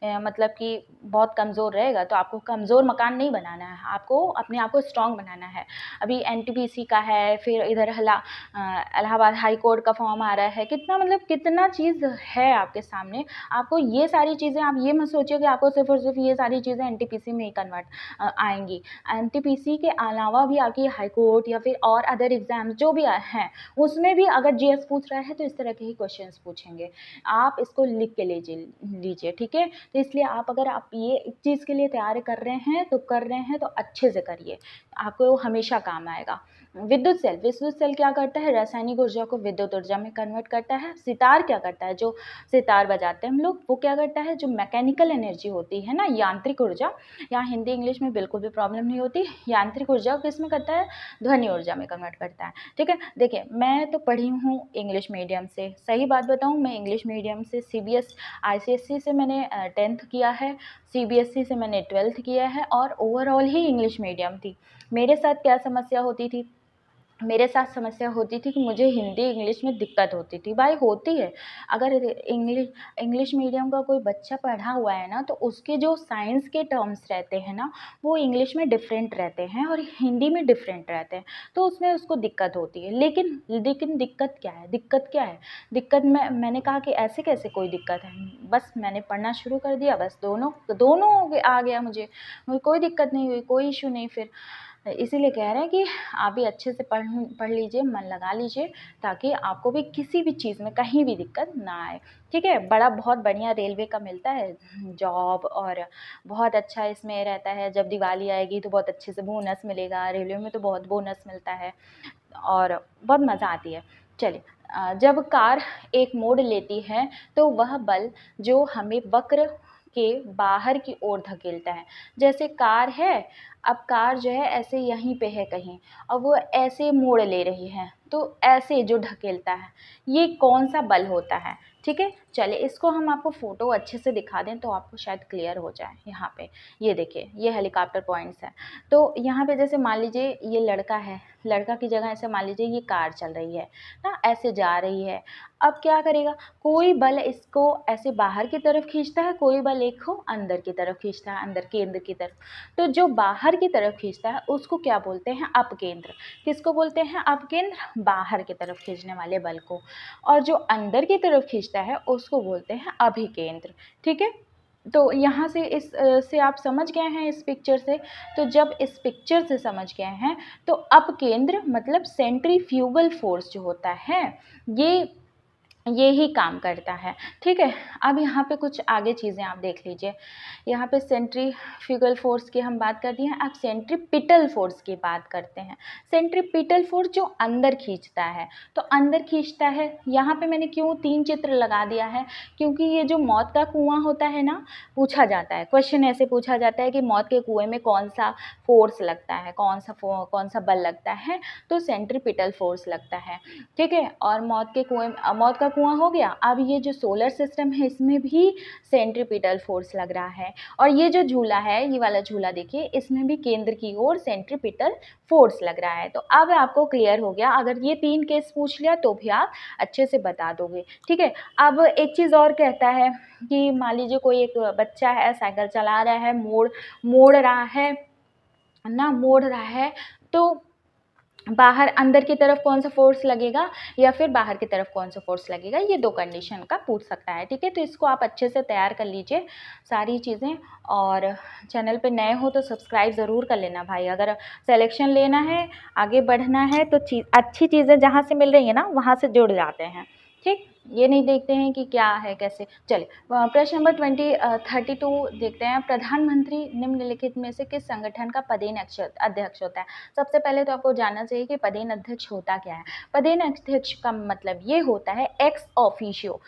मतलब कि बहुत कमज़ोर रहेगा। तो आपको कमज़ोर मकान नहीं बनाना है, आपको अपने आप को स्ट्रांग बनाना है। अभी एनटीपीसी का है, फिर इधर इलाहाबाद हाई कोर्ट का फॉर्म आ रहा है, कितना चीज़ है आपके सामने। आपको ये सारी चीज़ें, आप ये मत सोचिए कि आपको सिर्फ और सिर्फ ये सारी चीज़ें एनटीपीसी में ही कन्वर्ट आएंगी। एनटीपीसी के अलावा भी आपकी हाई कोर्ट या फिर और अदर एग्जाम जो भी हैं, उसमें भी अगर जीएस पूछ रहा है तो इस तरह के ही क्वेश्चंस पूछेंगे। आप इसको लिख के लीजिए। ठीक है, तो इसलिए अगर आप ये एक चीज़ के लिए तैयारी कर रहे हैं तो अच्छे से करिए, आपको हमेशा काम आएगा। विद्युत सेल क्या करता है, रासायनिक ऊर्जा को विद्युत ऊर्जा में कन्वर्ट करता है। सितार क्या करता है, जो सितार बजाते हैं हम लोग, वो क्या करता है, जो मैकेनिकल एनर्जी होती है ना, यांत्रिक ऊर्जा, यहाँ हिंदी इंग्लिश में बिल्कुल भी प्रॉब्लम नहीं होती, यांत्रिक ऊर्जा किस में करता है, ध्वनि ऊर्जा में कन्वर्ट करता है। ठीक है, देखिए मैं तो पढ़ी हूँ इंग्लिश मीडियम से, सही बात बताऊँ, मैं इंग्लिश मीडियम से आईसीएसई से मैंने 10th किया है, सीबीएसई से मैंने 12th किया है, और ओवरऑल ही इंग्लिश मीडियम थी। मेरे साथ क्या समस्या होती थी, मेरे साथ समस्या होती थी कि मुझे हिंदी इंग्लिश में दिक्कत होती थी। भाई होती है, अगर इंग्लिश मीडियम का कोई बच्चा पढ़ा हुआ है ना, तो उसके जो साइंस के टर्म्स रहते हैं ना, वो इंग्लिश में डिफरेंट रहते हैं और हिंदी में डिफरेंट रहते हैं, तो उसमें उसको दिक्कत होती है। लेकिन दिक्कत क्या है, दिक्कत मैंने कहा कि ऐसे कैसे कोई दिक्कत है, बस मैंने पढ़ना शुरू कर दिया, बस दोनों आ गया मुझे कोई दिक्कत नहीं हुई, कोई इशू नहीं। फिर इसीलिए कह रहे हैं कि आप भी अच्छे से पढ़ लीजिए, मन लगा लीजिए, ताकि आपको भी किसी भी चीज़ में कहीं भी दिक्कत ना आए। ठीक है, बहुत बढ़िया रेलवे का मिलता है जॉब, और बहुत अच्छा इसमें रहता है। जब दिवाली आएगी तो बहुत अच्छे से बोनस मिलेगा, रेलवे में तो बहुत बोनस मिलता है और बहुत मज़ा आती है। चलिए, जब कार एक मोड़ लेती है तो वह बल जो हमें वक्र के बाहर की ओर धकेलता है। जैसे कार है, अब कार जो है ऐसे यहीं पे है कहीं, और वो ऐसे मोड़ ले रही है, तो ऐसे जो ढकेलता है, ये कौन सा बल होता है। ठीक है, चलिए इसको हम आपको फ़ोटो अच्छे से दिखा दें तो आपको शायद क्लियर हो जाए। यहाँ पे ये देखिए, ये हेलीकॉप्टर पॉइंट्स है। तो यहाँ पे जैसे मान लीजिए ये लड़का है, लड़का की जगह ऐसे मान लीजिए ये कार चल रही है ना, ऐसे जा रही है। अब क्या करेगा, कोई बल इसको ऐसे बाहर की तरफ खींचता है, कोई बल एक को अंदर की तरफ खींचता है, अंदर केंद्र की तरफ। तो जो बाहर की तरफ खींचता है उसको क्या बोलते हैं, अपकेंद्र। किसको बोलते हैं, अपकेंद्र, बाहर की तरफ खींचने वाले बल को। और जो अंदर की तरफ खींचता है उसको बोलते हैं अभिकेंद्र। ठीक है, तो यहाँ से से आप समझ गए हैं इस पिक्चर से। तो जब इस पिक्चर से समझ गए हैं तो अपकेंद्र मतलब सेंट्रीफ्यूगल फोर्स जो होता है, ये ये ही काम करता है। ठीक है, अब यहाँ पे कुछ आगे चीज़ें आप देख लीजिए। यहाँ पे सेंट्रीफ्यूगल फोर्स की हम बात कर दिए हैं, अब सेंट्रीपिटल फोर्स की बात करते हैं। सेंट्रीपिटल फोर्स जो अंदर खींचता है, तो अंदर खींचता है, यहाँ पे मैंने क्यों 3 चित्र लगा दिया है, क्योंकि ये जो मौत का कुआँ होता है ना, पूछा जाता है, क्वेश्चन ऐसे पूछा जाता है कि मौत के कुएँ में कौन सा फोर्स लगता है, कौन सा बल लगता है, तो सेंट्रीपिटल फोर्स लगता है। ठीक है, और मौत का कुआं हो गया। अब ये जो सोलर सिस्टम है इसमें भी सेंट्रीपिटल फोर्स लग रहा है, और ये जो झूला है, ये वाला झूला देखिए, इसमें भी केंद्र की ओर सेंट्रीपिटल फोर्स लग रहा है। तो अब आपको क्लियर हो गया, अगर ये 3 केस पूछ लिया तो भी आप अच्छे से बता दोगे। ठीक है, अब एक चीज़ और कहता है कि मान लीजिए कोई एक बच्चा है, साइकिल चला रहा है, मोड़ रहा है ना, मोड़ रहा है, तो बाहर अंदर की तरफ कौन सा फोर्स लगेगा या फिर बाहर की तरफ कौन सा फोर्स लगेगा, ये 2 कंडीशन का पूछ सकता है। ठीक है, तो इसको आप अच्छे से तैयार कर लीजिए सारी चीज़ें, और चैनल पे नए हो तो सब्सक्राइब ज़रूर कर लेना भाई। अगर सिलेक्शन लेना है, आगे बढ़ना है, तो अच्छी चीज़ें जहाँ से मिल रही है ना, वहाँ से जुड़ जाते हैं। ठीक, ये नहीं देखते हैं कि क्या है कैसे। चलिए, प्रश्न नंबर 32 देखते हैं। प्रधानमंत्री निम्नलिखित में से किस संगठन का पदेन अध्यक्ष होता है? सबसे पहले तो आपको जानना चाहिए कि पदेन अध्यक्ष होता क्या है। पदेन अध्यक्ष का मतलब ये होता है एक्स ऑफिशियो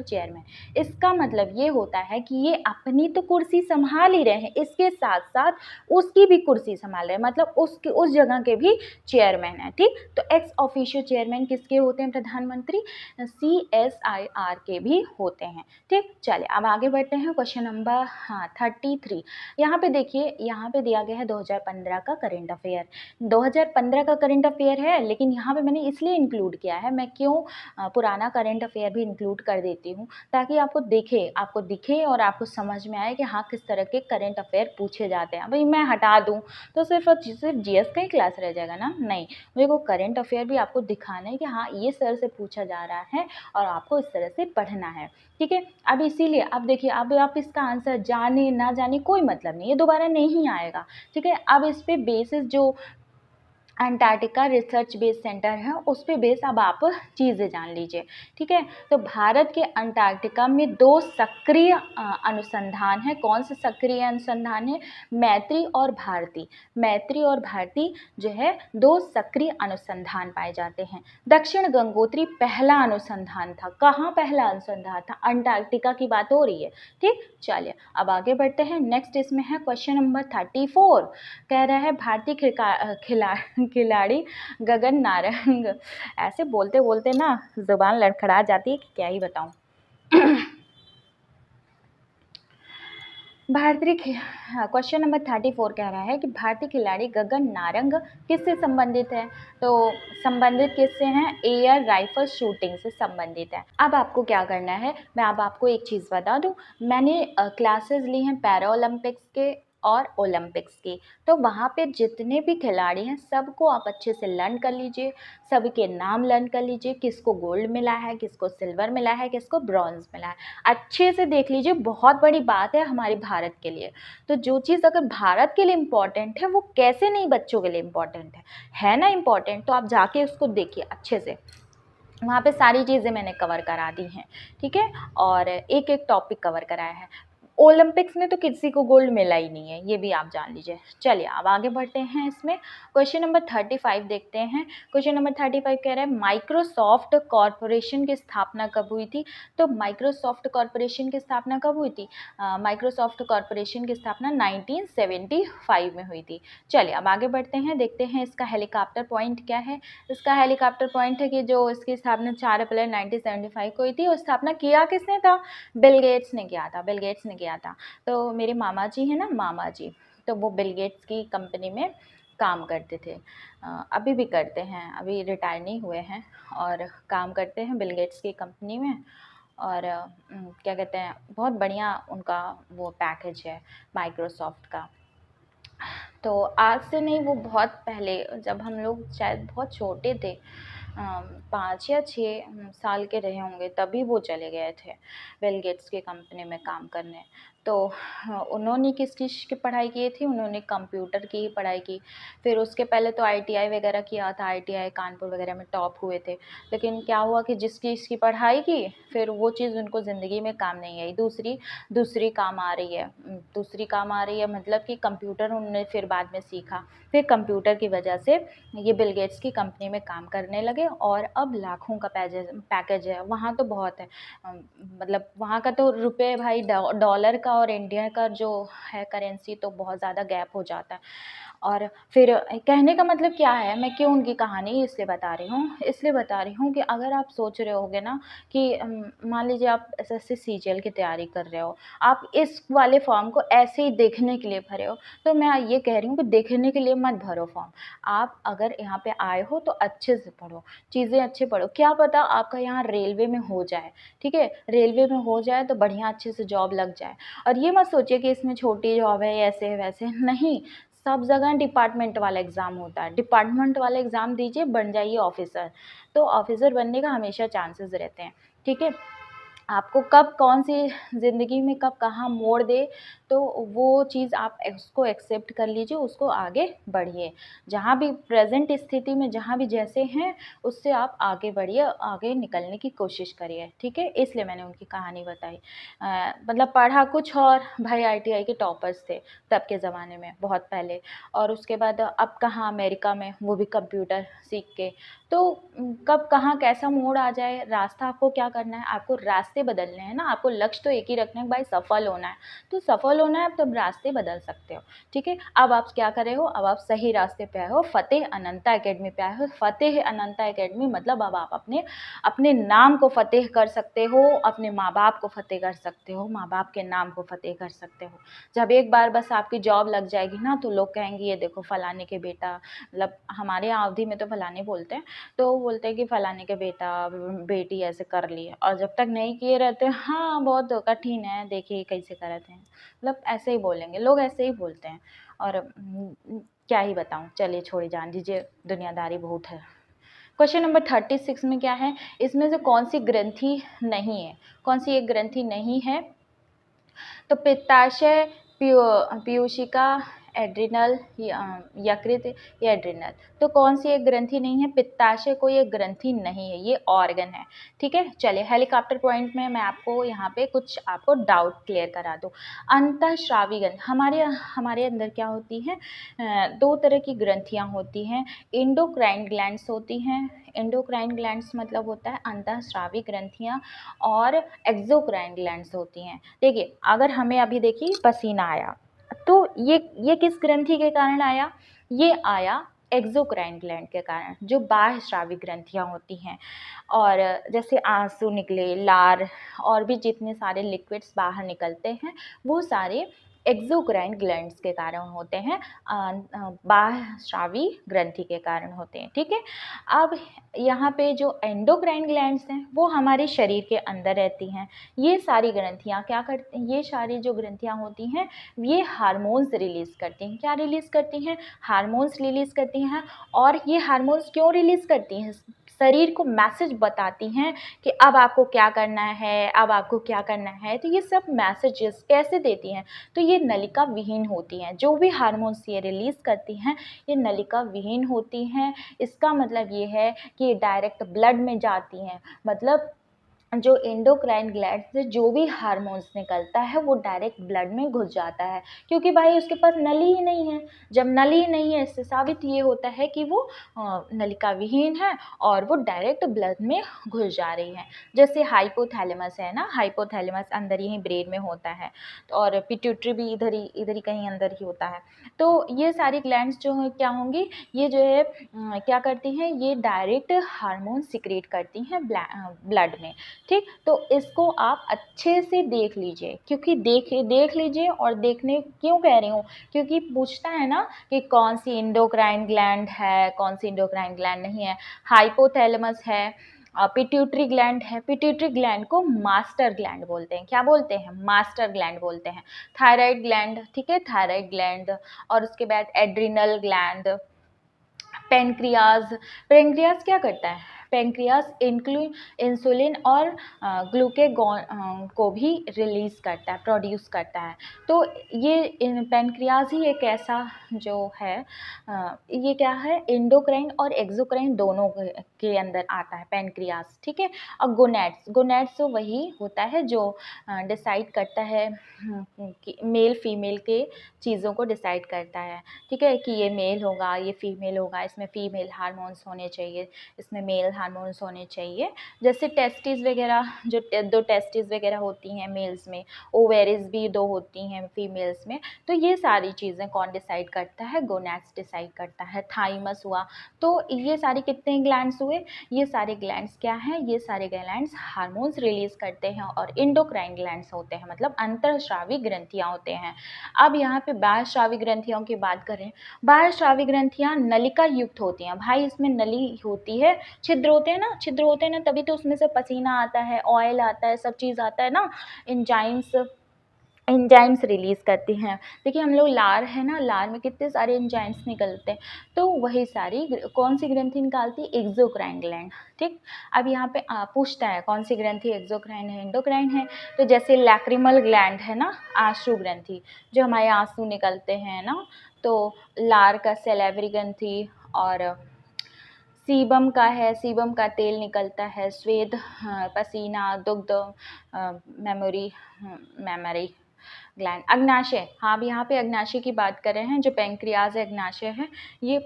चेयरमैन, इसका मतलब ये होता है कि ये अपनी तो कुर्सी संभाल ही रहे हैं, इसके साथ साथ उसकी भी कुर्सी संभाल रहे हैं, मतलब उस जगह के भी चेयरमैन है। ठीक, तो एक्स ऑफिशियो चेयरमैन किसके होते हैं? प्रधानमंत्री CSIR के भी होते हैं। ठीक, चलिए अब आगे बढ़ते हैं। Question number 33। यहाँ पे देखिए, यहाँ पे दिया गया है 2015 का करंट अफेयर। 2015 का करंट अफेयर है, लेकिन यहाँ पे मैंने इसलिए इंक्लूड किया है, मैं क्यों पुराना करंट अफेयर भी इंक्लूड कर देती हूँ, ताकि आपको दिखे और आपको समझ में आए कि हाँ किस तरह के करंट अफेयर पूछे जाते हैं। भाई मैं हटा दूँ तो सिर्फ GS का ही क्लास रह जाएगा ना, नहीं, मेरे को करंट अफेयर भी आपको दिखाना है कि हाँ ये सर से पूछा जा रहा है और आपको इस तरह से पढ़ना है। ठीक है, अब इसीलिए अब देखिए, अब आप इसका आंसर जाने ना जाने कोई मतलब नहीं, ये दोबारा नहीं आएगा। ठीक है, अब इस पे बेसिस जो अंटार्कटिका रिसर्च बेस सेंटर है, उस पे बेस अब आप चीज़ें जान लीजिए। ठीक है, तो भारत के अंटार्कटिका में 2 सक्रिय अनुसंधान है। कौन से सक्रिय अनुसंधान है? मैत्री और भारती जो है 2 सक्रिय अनुसंधान पाए जाते हैं। दक्षिण गंगोत्री पहला अनुसंधान था। कहाँ पहला अनुसंधान था? अंटार्कटिका की बात हो रही है। ठीक, चलिए अब आगे बढ़ते हैं। नेक्स्ट इसमें है क्वेश्चन नंबर 34। कह रहा है भारतीय खिलाड़ी गगन नारंग, ऐसे बोलते बोलते ना जुबान लड़खड़ा जाती है कि क्या ही बताऊं। क्वेश्चन नंबर 34 कह रहा है कि भारतीय खिलाड़ी गगन नारंग किससे संबंधित है? तो संबंधित किससे हैं? एयर राइफल शूटिंग से संबंधित है। अब आपको क्या करना है, मैं अब आपको एक चीज़ बता दूं, मैंने क्लासेस ली हैं पैरा ओलंपिक्स के और ओलंपिक्स की, तो वहाँ पे जितने भी खिलाड़ी हैं सबको आप अच्छे से लर्न कर लीजिए, सबके नाम लर्न कर लीजिए, किसको गोल्ड मिला है, किसको सिल्वर मिला है, किसको ब्रॉन्ज मिला है, अच्छे से देख लीजिए। बहुत बड़ी बात है हमारे भारत के लिए। तो जो चीज़ अगर भारत के लिए इम्पॉर्टेंट है, वो कैसे नहीं बच्चों के लिए इम्पॉर्टेंट है ना इम्पॉर्टेंट, तो आप जाके उसको देखिए अच्छे से, वहाँ पे सारी चीज़ें मैंने कवर करा दी हैं। ठीक है, और एक एक टॉपिक कवर कराया है। ओलंपिक्स में तो किसी को गोल्ड मिला ही नहीं है, ये भी आप जान लीजिए। चलिए अब आगे बढ़ते हैं। इसमें क्वेश्चन नंबर 35 देखते हैं। क्वेश्चन नंबर 35 कह रहा है माइक्रोसॉफ्ट कॉरपोरेशन की स्थापना कब हुई थी? तो माइक्रोसॉफ्ट कॉरपोरेशन की स्थापना कब हुई थी? माइक्रोसॉफ्ट कॉरपोरेशन की स्थापना 1975 में हुई थी। चलिए अब आगे बढ़ते हैं, देखते हैं इसका हेलीकॉप्टर पॉइंट क्या है। इसका हेलीकॉप्टर पॉइंट है कि जो इसकी स्थापना 4 अप्रैल 1975 को हुई थी, और स्थापना किया किसने था? बिल गेट्स ने किया था। तो मेरे मामा जी हैं ना, मामा जी, तो वो बिल गेट्स की कंपनी में काम करते थे, अभी भी करते हैं, अभी रिटायर नहीं हुए हैं, और काम करते हैं बिल गेट्स की कंपनी में। और क्या कहते हैं, बहुत बढ़िया उनका वो पैकेज है माइक्रोसॉफ्ट का। तो आज से नहीं, वो बहुत पहले, जब हम लोग शायद बहुत छोटे थे, 5 या 6 साल के रहे होंगे, तभी वो चले गए थे बिल गेट्स की कंपनी में काम करने। तो उन्होंने किस चीज़ की पढ़ाई की थी, उन्होंने कंप्यूटर की ही पढ़ाई की। फिर उसके पहले तो आईटीआई वगैरह किया था, आईटीआई कानपुर वगैरह में टॉप हुए थे। लेकिन क्या हुआ कि जिस चीज़ की पढ़ाई की फिर वो चीज़ उनको ज़िंदगी में काम नहीं आई, दूसरी दूसरी काम आ रही है। दूसरी काम आ रही है मतलब कि कंप्यूटर उन्होंने फिर बाद में सीखा। फिर कंप्यूटर की वजह से ये बिल गेट्स की कंपनी में काम करने लगे और अब लाखों का पैकेज है। वहाँ तो बहुत है, मतलब वहाँ का तो रुपए भाई डॉलर का और इंडिया का जो है करेंसी तो बहुत ज़्यादा गैप हो जाता है। और फिर कहने का मतलब क्या है, मैं क्यों उनकी कहानी इसलिए बता रही हूँ, इसलिए बता रही हूँ कि अगर आप सोच रहे होगे ना कि मान लीजिए आप एसएससी सीजीएल की तैयारी कर रहे हो, आप इस वाले फॉर्म को ऐसे ही देखने के लिए भरे हो, तो मैं ये कह रही हूँ कि देखने के लिए मत भरो फॉर्म। आप अगर यहाँ पे आए हो तो अच्छे से पढ़ो, चीज़ें अच्छे पढ़ो, क्या पता आपका यहाँ रेलवे में हो जाए, ठीक है, रेलवे में हो जाए तो बढ़िया अच्छे से जॉब लग जाए। और ये मत सोचिए कि इसमें छोटी जॉब है, ऐसे है वैसे नहीं, सब जगह डिपार्टमेंट वाला एग्ज़ाम होता है, डिपार्टमेंट वाला एग्ज़ाम दीजिए, बन जाइए ऑफिसर। तो ऑफिसर बनने का हमेशा चांसेस रहते हैं, ठीक है। आपको कब कौन सी ज़िंदगी में कब कहाँ मोड़ दे, तो वो चीज़ आप उसको एक्सेप्ट कर लीजिए, उसको आगे बढ़िए। जहाँ भी प्रेज़ेंट स्थिति में जहाँ भी जैसे हैं, उससे आप आगे बढ़िए, आगे निकलने की कोशिश करिए, ठीक है। इसलिए मैंने उनकी कहानी बताई। मतलब पढ़ा कुछ और, भाई आईटीआई के टॉपर्स थे तब के ज़माने में, बहुत पहले। और उसके बाद अब कहाँ अमेरिका में, वो भी कंप्यूटर सीख के। तो कब कहाँ कैसा मोड़ आ जाए, रास्ता आपको क्या करना है, आपको रास्ते बदलने हैं ना, आपको लक्ष्य तो एक ही रखना है, भाई सफल होना है। तो सफल होना है, तब रास्ते बदल सकते हो, ठीक है। अब आप क्या कर रहे हो, अब आप सही रास्ते पे आए हो, फतेह अनंता एकेडमी पे आए हो। फतेह अनंता एकेडमी मतलब अब आप अपने अपने नाम को फतेह कर सकते हो, अपने माँ बाप को फतेह कर सकते हो, माँ बाप के नाम को फतेह कर सकते हो। जब एक बार बस आपकी जॉब लग जाएगी ना, तो लोग कहेंगे ये देखो फलाने के बेटा, मतलब हमारे यहाँ अवधि में तो फलाने बोलते हैं, तो बोलते हैं कि फलाने के बेटा बेटी ऐसे कर लिए, और जब तक नहीं किए रहते हाँ बहुत कठिन है, देखिए कैसे करते हैं, मतलब ऐसे ही बोलेंगे लोग, ऐसे ही बोलते हैं। और क्या ही बताऊँ, चलिए छोड़िए, जान दीजिए, दुनियादारी बहुत है। क्वेश्चन नंबर 36 में क्या है, इसमें से कौन सी ग्रंथि नहीं है, कौन सी एक ग्रंथि नहीं है, तो पित्ताशय, पीयूषिका, एड्रिनल, यकृत या एड्रिनल। तो कौन सी एक ग्रंथि नहीं है, पित्ताशय कोई एक ग्रंथि नहीं है, ये ऑर्गन है, ठीक है। चलिए हेलीकॉप्टर पॉइंट में मैं आपको यहाँ पे कुछ आपको डाउट क्लियर करा दूँ। अंतःस्रावी ग्रंथि हमारे हमारे अंदर क्या होती है, दो तरह की ग्रंथियाँ होती हैं, एंडोक्राइन ग्लैंड्स होती हैं। एंडोक्राइन ग्लैंड्स मतलब होता है अंतःस्रावी ग्रंथियाँ, और एक्सोक्राइन ग्लैंड्स होती हैं। देखिए अगर हमें अभी देखिए पसीना आया, तो ये किस ग्रंथि के कारण आया, ये आया एक्सोक्राइन ग्लैंड के कारण, जो बाह्य स्रावी ग्रंथियाँ होती हैं। और जैसे आंसू निकले, लार, और भी जितने सारे लिक्विड्स बाहर निकलते हैं, वो सारे एक्सोक्राइन ग्लैंड्स के कारण होते हैं, बाह्य स्रावी ग्रंथि के कारण होते हैं, ठीक है। अब यहाँ पे जो एंडोक्राइन ग्लैंड्स हैं, वो हमारे शरीर के अंदर रहती हैं। ये सारी ग्रंथियाँ क्या करती हैं, ये सारी जो ग्रंथियाँ होती हैं, ये हार्मोन्स रिलीज़ करती हैं। क्या रिलीज़ करती हैं, हार्मोन्स रिलीज़ करती हैं। और ये हार्मोन्स क्यों रिलीज़ करती हैं, शरीर को मैसेज बताती हैं कि अब आपको क्या करना है, अब आपको क्या करना है। तो ये सब मैसेजेस कैसे देती हैं, तो ये नलिका विहीन होती हैं। जो भी हार्मोन्स ये रिलीज़ करती हैं, ये नलिका विहीन होती हैं। इसका मतलब ये है कि डायरेक्ट ब्लड में जाती हैं, मतलब जो एंडोक्राइन ग्लैंड से जो भी हार्मोन्स निकलता है, वो डायरेक्ट ब्लड में घुस जाता है, क्योंकि भाई उसके पास नली ही नहीं है। जब नली ही नहीं है, इससे साबित ये होता है कि वो नलिका विहीन है, और वो डायरेक्ट ब्लड में घुस जा रही है। जैसे हाइपोथैलेमस है ना, हाइपोथैलेमस अंदर ही ब्रेन में होता है, और पिट्यूटरी भी इधर ही कहीं अंदर ही होता है। तो ये सारी ग्लैंड्स जो है क्या होंगी, ये जो है क्या करती हैं, ये डायरेक्ट हार्मोन सिक्रेट करती हैं ब्लड में, ठीक। तो इसको आप अच्छे से देख लीजिए, क्योंकि देख लीजिए, और देखने क्यों कह रही हूँ, क्योंकि पूछता है ना कि कौन सी एंडोक्राइन ग्लैंड है, कौन सी एंडोक्राइन ग्लैंड नहीं है। हाइपोथैलेमस है, पिट्यूटरी ग्लैंड है। पिट्यूटरी ग्लैंड को मास्टर ग्लैंड बोलते हैं, क्या बोलते हैं, मास्टर ग्लैंड बोलते हैं। थायराइड ग्लैंड, ठीक है, थायराइड ग्लैंड। और उसके बाद एड्रिनल ग्लैंड, पेनक्रियाज। पेनक्रियाज क्या करता है, पैंक्रियास इंसुलिन और ग्लूकेगॉन को भी रिलीज़ करता है, प्रोड्यूस करता है। तो ये पैंक्रियाज ही एक ऐसा जो है ये क्या है, एंडोक्राइन और एक्सोक्राइन दोनों के अंदर आता है पैंक्रियाज, ठीक है। और गोनैड्स तो वही होता है जो डिसाइड करता है कि मेल फीमेल के चीज़ों को डिसाइड करता है, ठीक है, कि ये मेल होगा, ये फीमेल होगा, इसमें फीमेल हार्मोन्स होने चाहिए, इसमें मेल हार्मोन्स होने चाहिए। जैसे टेस्टिस वगैरह, जो दो टेस्टिस वगैरह होती हैं मेल्स में, ओवेरीज भी दो होती हैं फीमेल्स में। तो ये सारी चीज़ें कौन डिसाइड करता है, गोनैड्स डिसाइड करता है। थाइमस हुआ, तो ये सारे कितने ग्लैंड्स हुए, ये सारे ग्लैंड्स क्या हैं, ये सारे ग्लैंड्स हार्मोन्स रिलीज करते हैं और इंडोक्राइन ग्लैंड्स होते हैं, मतलब अंतःस्रावी ग्रंथियां होते हैं। अब यहाँ पे बाह्यस्रावी ग्रंथियों की बात करें, बाह्यस्रावी ग्रंथियां नलिका युक्त होती हैं। भाई इसमें नली होती है, छिद्र होते हैं ना, छिद्र होते हैं ना, तभी तो उसमें से पसीना आता है, ऑयल आता है, सब चीज़ आता है ना। एंजाइम्स रिलीज़ करती हैं। देखिए हम लोग लार है ना, लार में कितने सारे एंजाइम्स निकलते हैं, तो वही सारी कौन सी ग्रंथि निकालती है, एक्सोक्राइन ग्लैंड, ठीक। अब यहाँ पे पूछता है कौन सी ग्रंथि एक्सोक्राइन है, एंडोक्राइन है। तो जैसे लैक्रिमल ग्लैंड है ना, आंसू ग्रंथि, जो हमारे आंसू निकलते हैं ना, तो लार का सैलिवरी ग्रंथि, और सीबम का है, सीबम का तेल निकलता है, स्वेद, पसीना, दुग्ध, मेमोरी ग्लैंड। अग्नाशय, हाँ अब यहाँ पे अग्नाशय की बात कर रहे हैं, जो पैंक्रियाज है अग्नाशय है, ये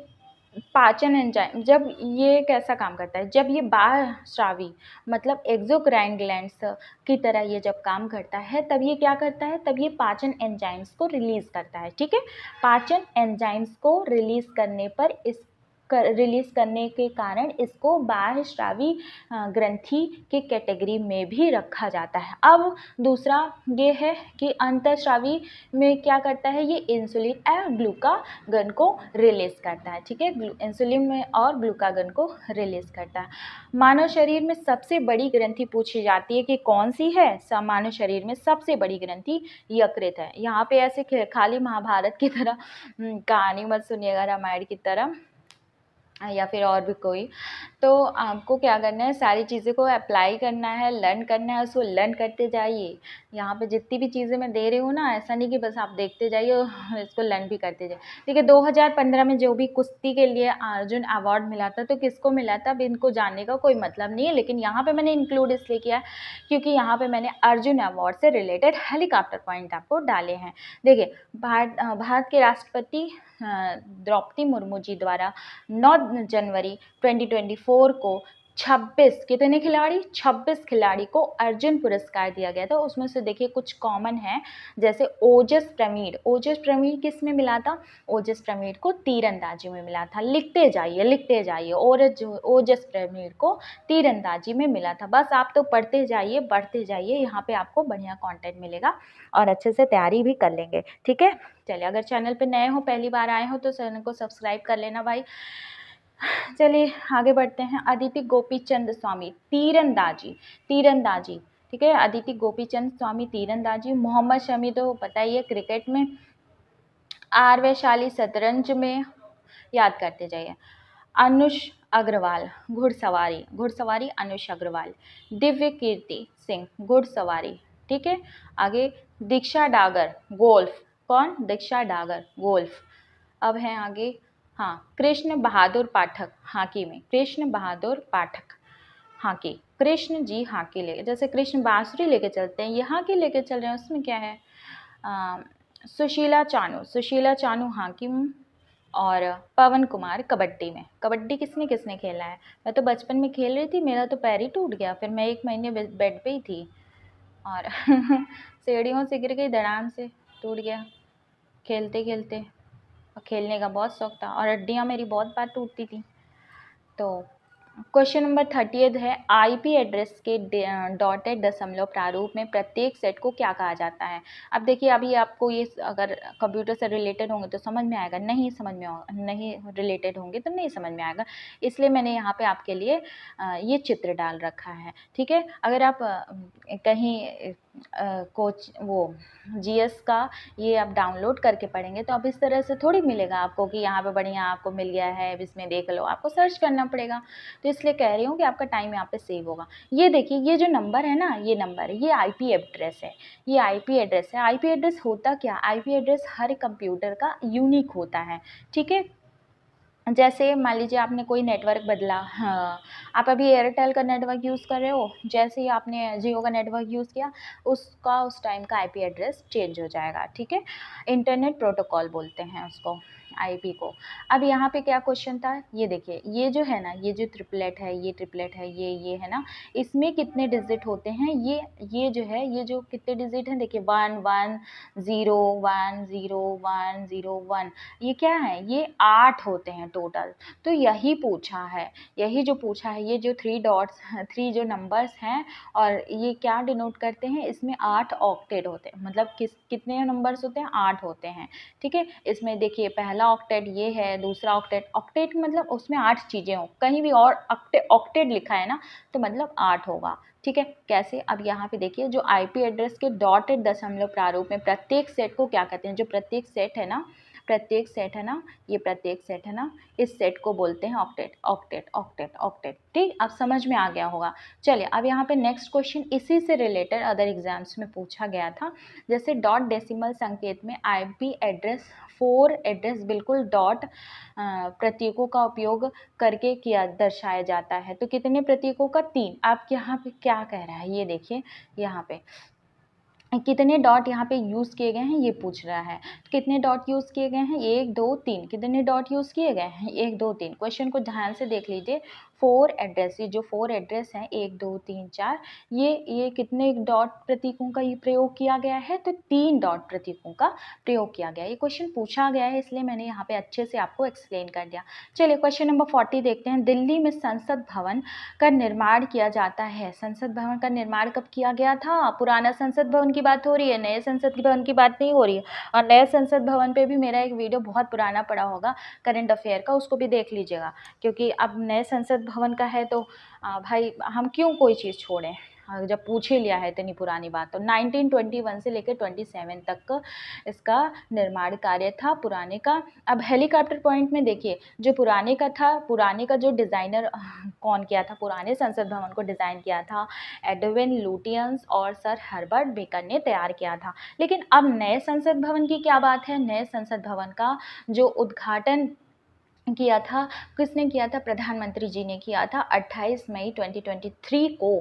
पाचन एंजाइम, जब ये कैसा काम करता है, जब ये बाह्यस्रावी मतलब एक्सोक्राइन ग्लैंड्स की तरह ये जब काम करता है, तब ये क्या करता है, तब ये पाचन एंजाइम्स को रिलीज करता है, ठीक है। पाचन एंजाइम्स को रिलीज करने के कारण इसको बाह्यस्रावी ग्रंथि के कैटेगरी में भी रखा जाता है। अब दूसरा ये है कि अंतःस्रावी में क्या करता है, ये इंसुलिन और ग्लूकागन को रिलीज करता है, ठीक है, इंसुलिन में और ग्लूकागन को रिलीज करता है। मानव शरीर में सबसे बड़ी ग्रंथि पूछी जाती है कि कौन सी है, मानव शरीर में सबसे बड़ी ग्रंथि यकृत है। यहाँ पे ऐसे खाली महाभारत की तरह कहानी मत सुनिएगा, रामायण की तरह या फिर और भी कोई। तो आपको क्या करना है, सारी चीज़ें को अप्लाई करना है, लर्न करना है, उसको लर्न करते जाइए। यहाँ पे जितनी भी चीज़ें मैं दे रही हूँ ना, ऐसा नहीं कि बस आप देखते जाइए और इसको लर्न भी करते जाइए। देखिए 2015 में जो भी कुश्ती के लिए अर्जुन अवार्ड मिला था, तो किसको मिला था, अब इनको जानने का कोई मतलब नहीं है, लेकिन यहाँ पर मैंने इंक्लूड इसलिए किया है क्योंकि यहाँ पर मैंने अर्जुन अवार्ड से रिलेटेड हेलीकॉप्टर पॉइंट आपको डाले हैं। देखिए भारत के राष्ट्रपति द्रौपदी मुर्मू जी द्वारा 9 जनवरी 2024 को 26 खिलाड़ी को अर्जुन पुरस्कार दिया गया था। उसमें से देखिए कुछ कॉमन है, जैसे ओजस प्रमीड किस में मिला था, ओजस प्रमीड को तीरंदाजी में मिला था। लिखते जाइए ओजस प्रमीड को तीरंदाजी में मिला था। बस आप तो पढ़ते जाइए, बढ़ते जाइए, यहाँ पे आपको बढ़िया कंटेंट मिलेगा और अच्छे से तैयारी भी कर लेंगे, ठीक है। चलिए, अगर चैनल पे नए हो, पहली बार आए हो, तो चैनल को सब्सक्राइब कर लेना भाई। चलिए आगे बढ़ते हैं। अदिति गोपीचंद स्वामी तीरंदाजी, ठीक है, अदिति गोपीचंद स्वामी तीरंदाजी। मोहम्मद शमी तो पता ही है क्रिकेट में, आर वैशाली शतरंज में, याद करते जाइए। अनुष अग्रवाल घुड़सवारी अनुष अग्रवाल। दिव्य कीर्ति सिंह घुड़सवारी, ठीक है। आगे दीक्षा डागर गोल्फ, कौन, दीक्षा डागर गोल्फ। अब है आगे, हाँ, कृष्ण बहादुर पाठक हॉकी में, हॉकी, कृष्ण जी हॉकी लेके, जैसे कृष्ण बांसुरी लेके चलते हैं, ये हॉकी लेके चल रहे हैं, उसमें क्या है। सुशीला चानू हॉकी में, और पवन कुमार कबड्डी में। कबड्डी किसने खेला है, मैं तो बचपन में खेल रही थी, मेरा तो पैर ही टूट गया, फिर मैं 1 महीने बेड पे ही थी और सीढ़ियों से गिर गई, धड़ाम से टूट गया खेलते खेलते। और खेलने का बहुत शौक था और हड्डियाँ मेरी बहुत बार टूटती थी। तो क्वेश्चन नंबर 38 है, आईपी एड्रेस के डॉटेड दशमलव प्रारूप में प्रत्येक सेट को क्या कहा जाता है। अब देखिए, अभी आपको ये अगर कंप्यूटर से रिलेटेड होंगे तो समझ में आएगा, नहीं रिलेटेड होंगे तो नहीं समझ में आएगा, इसलिए मैंने यहाँ पे आपके लिए ये चित्र डाल रखा है, ठीक है। अगर आप कहीं कोच वो जीएस का ये आप डाउनलोड करके पढ़ेंगे तो अब इस तरह से थोड़ी मिलेगा आपको कि यहाँ पे बढ़िया आपको मिल गया है, अब इसमें देख लो, आपको सर्च करना पड़ेगा। तो इसलिए कह रही हूँ कि आपका टाइम यहाँ पे सेव होगा। ये देखिए, ये जो नंबर है ना, ये नंबर है, ये आईपी एड्रेस है, ये आईपी एड्रेस है। आईपी एड्रेस होता क्या, आईपी एड्रेस हर कंप्यूटर का यूनिक होता है, ठीक है। जैसे मान लीजिए आपने कोई नेटवर्क बदला, हाँ, आप अभी एयरटेल का नेटवर्क यूज़ कर रहे हो, जैसे ही आपने जियो का नेटवर्क यूज़ किया, उसका उस टाइम का आईपी एड्रेस चेंज हो जाएगा, ठीक है। इंटरनेट प्रोटोकॉल बोलते हैं उसको, आईपी को। अब यहाँ पे क्या क्वेश्चन था, ये देखिए, ये जो है ना, ये जो ट्रिपलेट है, ये ट्रिपलेट है, ये है ना, इसमें कितने डिजिट होते हैं, ये जो है, ये जो कितने डिजिट हैं, देखिए 1 1 0 1 0 1 0 1, ये क्या है, ये 8 होते हैं टोटल। तो यही पूछा है, यही जो पूछा है, ये जो 3 डॉट्स, 3 जो नंबर्स हैं, और ये क्या डिनोट करते हैं, इसमें 8 ऑक्टेट होते हैं, मतलब कितने नंबर्स होते हैं, 8 होते हैं, ठीक है। इसमें देखिए पहला ऑक्टेट ये है, दूसरा ऑक्टेट, ऑक्टेट मतलब उसमें 8 चीज़ें हो, कहीं भी और ऑक्टेट लिखा है ना, तो मतलब 8 होगा, ठीक है। कैसे, अब यहाँ पे देखिए, जो आईपी एड्रेस के डॉटेड दशमलव प्रारूप में प्रत्येक सेट को क्या कहते हैं, जो प्रत्येक सेट है ना, प्रत्येक सेट है ना, ये प्रत्येक सेट है ना, इस सेट को बोलते हैं ऑक्टेट, ऑक्टेट, ऑक्टेट, ऑक्टेट, ठीक। अब समझ में आ गया होगा। चलिए, अब यहाँ पे नेक्स्ट क्वेश्चन इसी से रिलेटेड अदर एग्जाम्स में पूछा गया था। जैसे डॉट डेसिमल संकेत में आईपी एड्रेस 4 एड्रेस बिल्कुल डॉट प्रतीकों का उपयोग करके किया दर्शाया जाता है, तो कितने प्रतीकों का, 3। आप यहाँ पे क्या कह रहा है, ये देखिए, यहाँ पे कितने डॉट यहाँ पे यूज़ किए गए हैं, ये पूछ रहा है। कितने डॉट यूज़ किए गए हैं, 1 2 3, कितने डॉट यूज़ किए गए हैं, 1 2 3। क्वेश्चन को ध्यान से देख लीजिए, 4 एड्रेस, ये जो 4 एड्रेस हैं, 1 2 3 4, ये कितने डॉट प्रतीकों का ये प्रयोग किया गया है, तो 3 डॉट प्रतीकों का प्रयोग किया गया है। ये क्वेश्चन पूछा गया है, इसलिए मैंने यहाँ पे अच्छे से आपको एक्सप्लेन कर दिया। चलिए क्वेश्चन नंबर 40 देखते हैं। दिल्ली में संसद भवन का निर्माण किया जाता है। संसद भवन का निर्माण कब किया गया था, पुराना संसद भवन की बात हो रही है, नए संसद भवन की बात नहीं हो रही है। और नए संसद भवन पे भी मेरा एक वीडियो बहुत पुराना पड़ा होगा करंट अफेयर का, उसको भी देख लीजिएगा, क्योंकि अब नए संसद भवन का है तो भाई हम क्यों कोई चीज़ छोड़ें, जब पूछ ही लिया है इतनी पुरानी बात। तो 1921 से लेकर 27 तक इसका निर्माण कार्य था, पुराने का। अब हेलीकॉप्टर पॉइंट में देखिए, जो पुराने का था, पुराने का जो डिज़ाइनर कौन किया था, पुराने संसद भवन को डिज़ाइन किया था एडविन लुटियंस और सर हर्बर्ट बेकर ने तैयार किया था। लेकिन अब नए संसद भवन की क्या बात है, नए संसद भवन का जो उद्घाटन किया था, किसने किया था, प्रधानमंत्री जी ने किया था 28 मई 2023 को।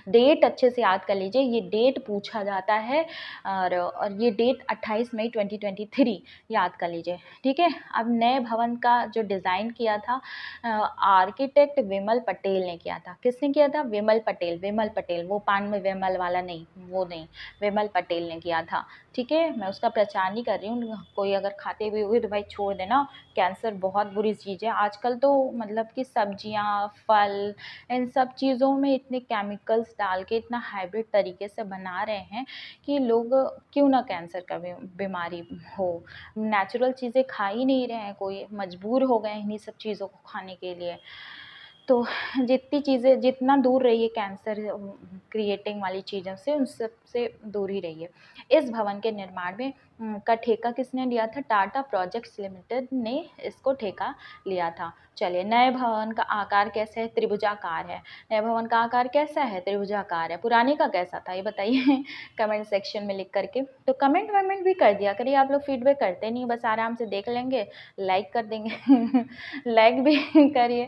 डेट अच्छे से याद कर लीजिए, ये डेट पूछा जाता है, और ये डेट 28 मई 2023 याद कर लीजिए, ठीक है। अब नए भवन का जो डिज़ाइन किया था आर्किटेक्ट विमल पटेल ने किया था। किसने किया था, विमल पटेल, विमल पटेल, वो पान में विमल वाला नहीं, वो नहीं, विमल पटेल ने किया था, ठीक है। मैं उसका प्रचार नहीं कर रही हूँ, कोई अगर खाते भी हुए तो भाई छोड़ देना, कैंसर बहुत बुरी चीज़ है। आजकल तो मतलब कि सब्जियां, फल, इन सब चीज़ों में इतने केमिकल्स डाल के इतना हाइब्रिड तरीके से बना रहे हैं कि लोग क्यों ना कैंसर का बीमारी हो। नेचुरल चीज़ें खा ही नहीं रहे हैं, कोई मजबूर हो गए हैं इन्हीं सब चीज़ों को खाने के लिए। तो जितनी चीज़ें, जितना दूर रहिए कैंसर क्रिएटिंग वाली चीज़ों से, उन सब से दूर ही रहिए। इस भवन के निर्माण में का ठेका किसने लिया था, टाटा प्रोजेक्ट्स लिमिटेड ने इसको ठेका लिया था। चलिए, नए भवन का आकार कैसा है, त्रिभुजाकार है। नए भवन का आकार कैसा है, त्रिभुजाकार है। पुराने का कैसा था, ये बताइए कमेंट सेक्शन में लिख करके। तो कमेंट वमेंट भी कर दिया करिए, आप लोग फीडबैक करते नहीं, बस आराम से देख लेंगे, लाइक कर देंगे लाइक भी करिए,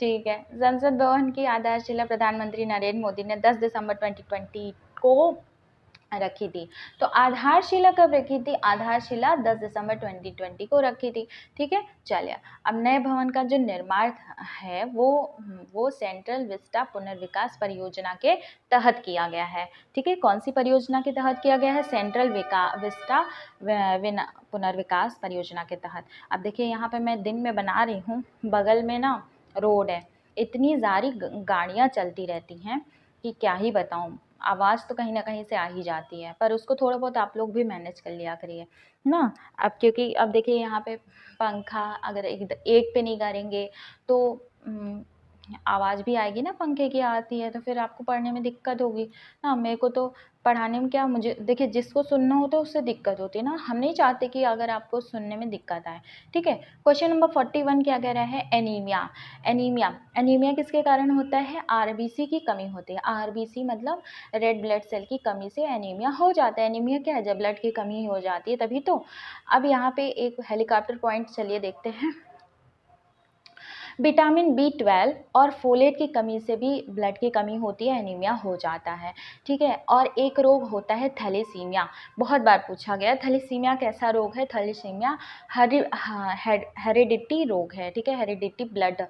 ठीक है। संसद भवन की आधारशिला प्रधानमंत्री नरेंद्र मोदी ने 10 दिसंबर 2020 को रखी थी। तो आधारशिला कब रखी थी, आधारशिला 10 दिसंबर 2020 को रखी थी, ठीक है। चलिए, अब नए भवन का जो निर्माण है वो सेंट्रल विस्टा पुनर्विकास परियोजना के तहत किया गया है, ठीक है। कौन सी परियोजना के तहत किया गया है, सेंट्रल विस्टा पुनर्विकास परियोजना के तहत। अब देखिए, यहाँ पे मैं दिन में बना रही हूँ, बगल में ना रोड है, इतनी सारी गाड़ियाँ चलती रहती हैं कि क्या ही बताऊँ। आवाज़ तो कहीं ना कहीं से आ ही जाती है, पर उसको थोड़ा बहुत आप लोग भी मैनेज कर लिया करिए ना। अब क्योंकि अब देखिए, यहाँ पे पंखा अगर एक पे नहीं करेंगे तो आवाज़ भी आएगी ना, पंखे की आती है तो फिर आपको पढ़ने में दिक्कत होगी ना। मेरे को तो पढ़ाने में क्या, मुझे देखिए जिसको सुनना होता है उससे दिक्कत होती है ना, हम नहीं चाहते कि अगर आपको सुनने में दिक्कत आए। ठीक है, क्वेश्चन नंबर 41 क्या कह रहा है, एनीमिया। एनीमिया, एनीमिया किसके कारण होता है, आरबीसी की कमी होती है। आरबीसी मतलब रेड ब्लड सेल की कमी से एनीमिया हो जाता है। एनीमिया क्या है, जब ब्लड की कमी हो जाती है तभी तो। अब यहाँ पे एक हेलीकॉप्टर पॉइंट चलिए देखते हैं। विटामिन B12 और फोलेट की कमी से भी ब्लड की कमी होती है, एनीमिया हो जाता है। ठीक है, और एक रोग होता है थैलेसीमिया, बहुत बार पूछा गया। थैलेसीमिया कैसा रोग है, थैलेसीमिया हेरिडिटी रोग है। ठीक है, हेरिडिटी ब्लड